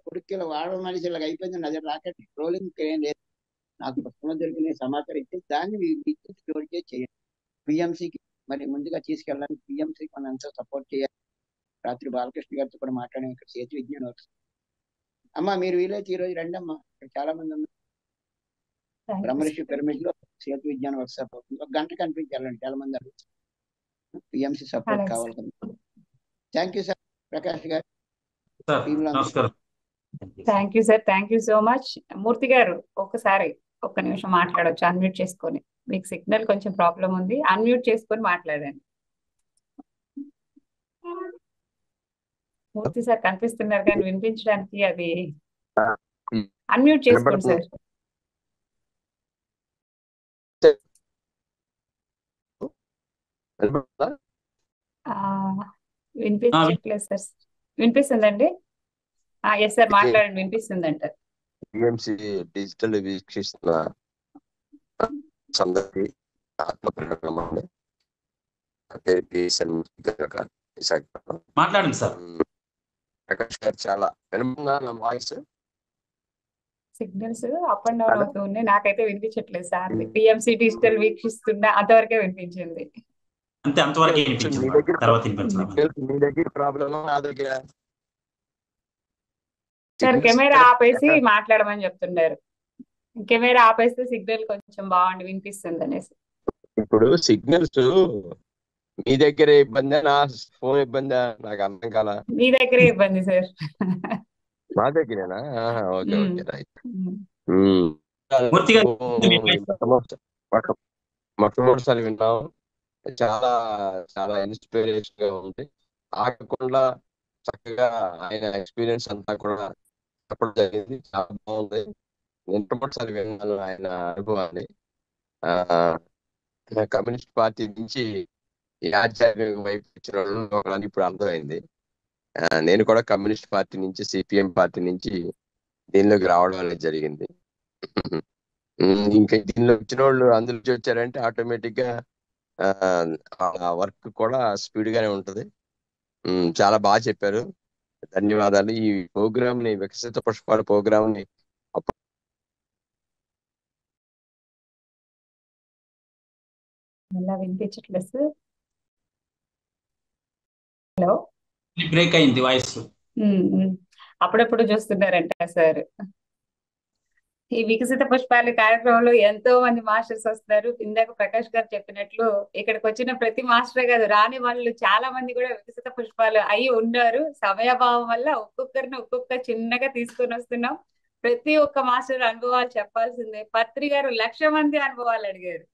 కొడుకు వాడడం మనిషి ఇలాగ అయిపోయింది, అదే రాకెట్ ట్రోలింగ్ ఏం లేదు. నాకు పుస్తకంలో దొరికిన సమాచారం ఇచ్చి దాన్ని విద్యుత్ జోడికే చేయండి. పిఎంసికి మరి ముందుగా తీసుకెళ్ళడానికి పిఎంసికి మనం ఎంతో సపోర్ట్ చేయాలి. రాత్రి బాలకృష్ణ గారితో కూడా మాట్లాడాము ఇక్కడ సేతు విజ్ఞాన వర్క్స్. అమ్మా మీరు వీలైతే ఈ రోజు రండి అమ్మా, ఇక్కడ చాలా మంది ఉన్నారు. బ్రహ్మర్షి పిరమిడ్ లో సేతు విజ్ఞాన వర్క్షాప్ అవుతుంది, 1 గంట కనిపించాలండి, చాలా మంది అడుగుతారు. పిఎంసి సపోర్ట్ కావాలి కదా. థ్యాంక్ యూ సార్ ప్రకాష్ గారు. నమస్కారం. Thank you sir, thank you so much. Murthy గారు ఒక్కసారి ఒక్క నిమిషం మాట్లాడొచ్చు అన్మ్యూట్ చేసుకొని, మీకు సిగ్నల్ కొంచెం ప్రాబ్లం ఉంది, అన్మ్యూట్ చేసుకొని మాట్లాడండి. మూర్తి సార్ కనిపిస్తున్నారు కానీ వినిపించడానికి అది అన్మ్యూట్ చేసుకోండి సార్. వినిపించట్లేదు సార్, వినిపిస్తుందండి? ఎస్ సార్, మాట్లాడండి, వినిపిస్తుందంట. టిఎంసి డిజిటల్ వీక్షిస్తున్న అందరికీ ఆత్మ ప్రణామాలు. నా పేరు పిఎస్ఎన్ విశాఖపట్నం. మాట్లాడండి సార్. ప్రకాష్ గారు చాలా వినమ్రంగా నా voice signals up and down అవుతూ ఉన్నాయి, నాకైతే వినిపించట్లేదు సార్. టిఎంసి డిజిటల్ వీక్షిస్తున్నా అంతవరకే వినిపించింది. అంతే, అంతవరకే మీ వినిపించింది, దగ్గర తర్వాత వినిపించలేదు. మీ దగ్గర ప్రాబ్లమ్ నా దగ్గర సార్ సిగ్నల్స్ కెమెరా ఆపేసి మాట్లాడమని చెప్తున్నారు. కెమెరా ఆపేస్తే సిగ్నల్ కొంచెం బాగుండి వినిపిస్తుంది అనేసి. ఇప్పుడు సిగ్నల్స్ మీ దగ్గర ఇబ్బంది, నా ఫోన్ ఇబ్బందా? నాకు అర్థం కాల. మీ దగ్గరే ఇబ్బంది సార్. మా దగ్గరేనా? Okay um. Okay right. Murthy గారు, మొట్టమొదటిసారి విన్నాం. చాలా చాలా ఇన్స్పిరేషన్ గా ఉంది. ఆగకుండా చక్కగా ఆయన ఎక్స్పీరియన్స్ అంతా కూడా చెప్పడం జరిగింది. చాలా బాగుంది. మొట్టమొదటిసారి విన్నాను ఆయన అనుభవాన్ని. కమ్యూనిస్ట్ పార్టీ నుంచి ఈ ఆధ్యాత్మిక వైపు వచ్చిన వాళ్ళు ఒకళ్ళని ఇప్పుడు అర్థమైంది. నేను కూడా కమ్యూనిస్ట్ పార్టీ నుంచి సిపిఎం పార్టీ నుంచి దీనిలోకి రావడం అనేది జరిగింది. ఇంకా దీనిలో వచ్చిన వాళ్ళు అందులోకి వచ్చారంటే ఆటోమేటిక్ గా వర్క్ కూడా స్పీడ్ గానే ఉంటది. చాలా బాగా చెప్పారు, ధన్యవాదాలు. ఈ ప్రోగ్రామ్ ని, వికసిత పుష్పాల ప్రోగ్రామ్ ని మళ్ళా వినిపించట్లేదు సార్. హలో, బ్రేక్ అయింది వాయిస్. అప్పుడప్పుడు చూస్తున్నారంట సార్. ఈ వికసిత పుష్పాల కార్యక్రమంలో ఎంతో మంది మాస్టర్స్ వస్తారు. ఇందాక ప్రకాష్ గారు చెప్పినట్లు ఇక్కడికి వచ్చిన ప్రతి మాస్టర్ కాదు, రాని వాళ్ళు చాలా మంది కూడా వికసిత పుష్పాలు అయి ఉన్నారు. సమయాభావం వల్ల ఒక్కొక్కరిని ఒక్కొక్క చిన్నగా తీసుకొని వస్తున్నాం. ప్రతి ఒక్క మాస్టర్ అనుభవాలు చెప్పాల్సిందే. పత్రి గారు 1,00,000 మంది అనుభవాలు అడిగారు.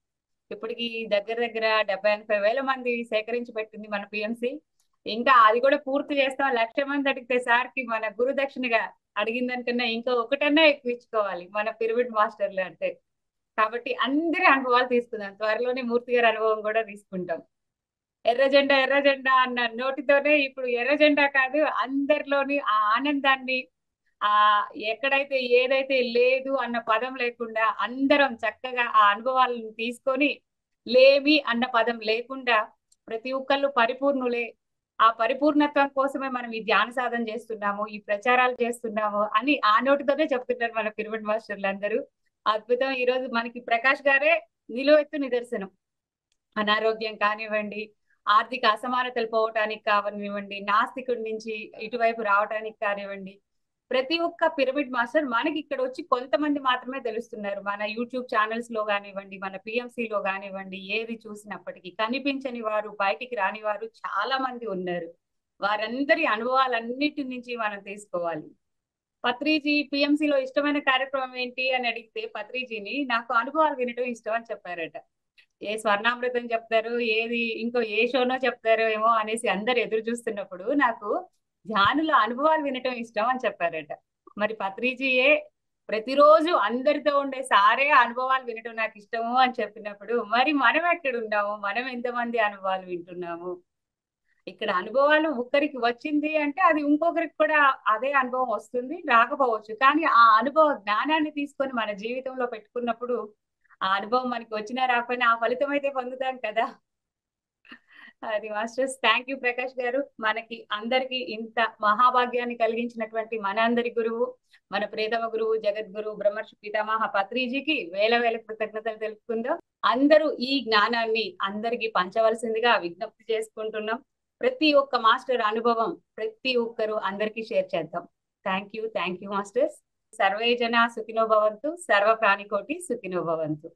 ఇప్పటికి దగ్గర దగ్గర 70,000-80,000 మంది సేకరించి పెట్టింది మన పిఎంసి. ఇంకా అది కూడా పూర్తి చేస్తాం. 1,00,000 మంది అడిగితే సార్కి మన గురు దక్షిణగా అడిగిన దానికన్నా ఇంకా ఒకటన్నా ఎక్కువ ఇచ్చుకోవాలి మన పిరమిడ్ మాస్టర్లు అంటే. కాబట్టి అందరి అనుభవాలు తీసుకుందాం. త్వరలోనే మూర్తి గారి అనుభవం కూడా తీసుకుంటాం. ఎర్ర జెండా అన్న నోటితోనే ఇప్పుడు ఎర్ర జెండా కాదు, అందరిలోని ఆ ఆనందాన్ని, ఆ ఎక్కడైతే ఏదైతే లేదు అన్న పదం లేకుండా అందరం చక్కగా ఆ అనుభవాలను తీసుకొని, లేమి అన్న పదం లేకుండా ప్రతి ఒక్కళ్ళు పరిపూర్ణులే, ఆ పరిపూర్ణత్వం కోసమే మనం ఈ ధ్యాన సాధన చేస్తున్నాము, ఈ ప్రచారాలు చేస్తున్నాము అని ఆ నోటితోనే చెప్తున్నారు మన పిరమిడ్ మాస్టర్లు అందరూ. అద్భుతం. ఈ రోజు మనకి ప్రకాష్ గారే నిలువెత్తు నిదర్శనం. అనారోగ్యం కానివ్వండి, ఆర్థిక అసమానతలు పోవటానికి కానివ్వండి, నాస్తికుడి నుంచి ఇటువైపు రావటానికి కానివ్వండి, ప్రతి ఒక్క పిరమిడ్ మాస్టర్ మనకి ఇక్కడ వచ్చి కొంతమంది మాత్రమే తెలుస్తున్నారు. మన యూట్యూబ్ ఛానల్స్ లో కానివ్వండి, మన పిఎంసిలో కానివ్వండి, ఏది చూసినప్పటికీ కనిపించని వారు, బయటికి రాని వారు చాలా మంది ఉన్నారు. వారందరి అనుభవాలన్నిటి నుంచి మనం తీసుకోవాలి. పత్రిజీ పిఎంసిలో ఇష్టమైన కార్యక్రమం ఏంటి అని అడిగితే పత్రిజీని నాకు అనుభవాలు వినటం ఇష్టం అని చెప్పారట. ఏ స్వర్ణామృతం చెప్తారు, ఏది ఇంకో ఏ షోనో చెప్తారో ఏమో అనేసి అందరు ఎదురు చూస్తున్నప్పుడు నాకు ధ్యానుల అనుభవాలు వినటం ఇష్టం అని చెప్పారట. మరి పత్రిజీయే ప్రతిరోజు అందరితో ఉండే సారే అనుభవాలు వినటం నాకు ఇష్టము అని చెప్పినప్పుడు మరి మనం ఎక్కడ ఉన్నాము, మనం ఎంతమంది అనుభవాలు వింటున్నాము? ఇక్కడ అనుభవాలు ఒక్కరికి వచ్చింది అంటే అది ఇంకొకరికి కూడా అదే అనుభవం వస్తుంది, రాకపోవచ్చు. కానీ ఆ అనుభవ జ్ఞానాన్ని తీసుకొని మన జీవితంలో పెట్టుకున్నప్పుడు ఆ అనుభవం మనకి వచ్చినా రాకపోయినా ఆ ఫలితం అయితే పొందుతాం కదా. అది మాస్టర్స్. థ్యాంక్ యూ ప్రకాష్ గారు. మనకి అందరికి ఇంత మహాభాగ్యాన్ని కలిగించినటువంటి మన అందరి గురువు, మన ప్రియతమ గురువు, జగద్గురు బ్రహ్మర్షి పితామహ పత్రిజీకి వేల వేల కృతజ్ఞతలు తెలుపుకుందాం. అందరూ ఈ జ్ఞానాన్ని అందరికి పంచవలసిందిగా విజ్ఞప్తి చేసుకుంటున్నాం. ప్రతి ఒక్క మాస్టర్ అనుభవం ప్రతి ఒక్కరు అందరికీ షేర్ చేద్దాం. Thank you masters. సర్వే జన సుఖినో భవంతు, సర్వ ప్రాణికోటి సుఖినో భవంతు.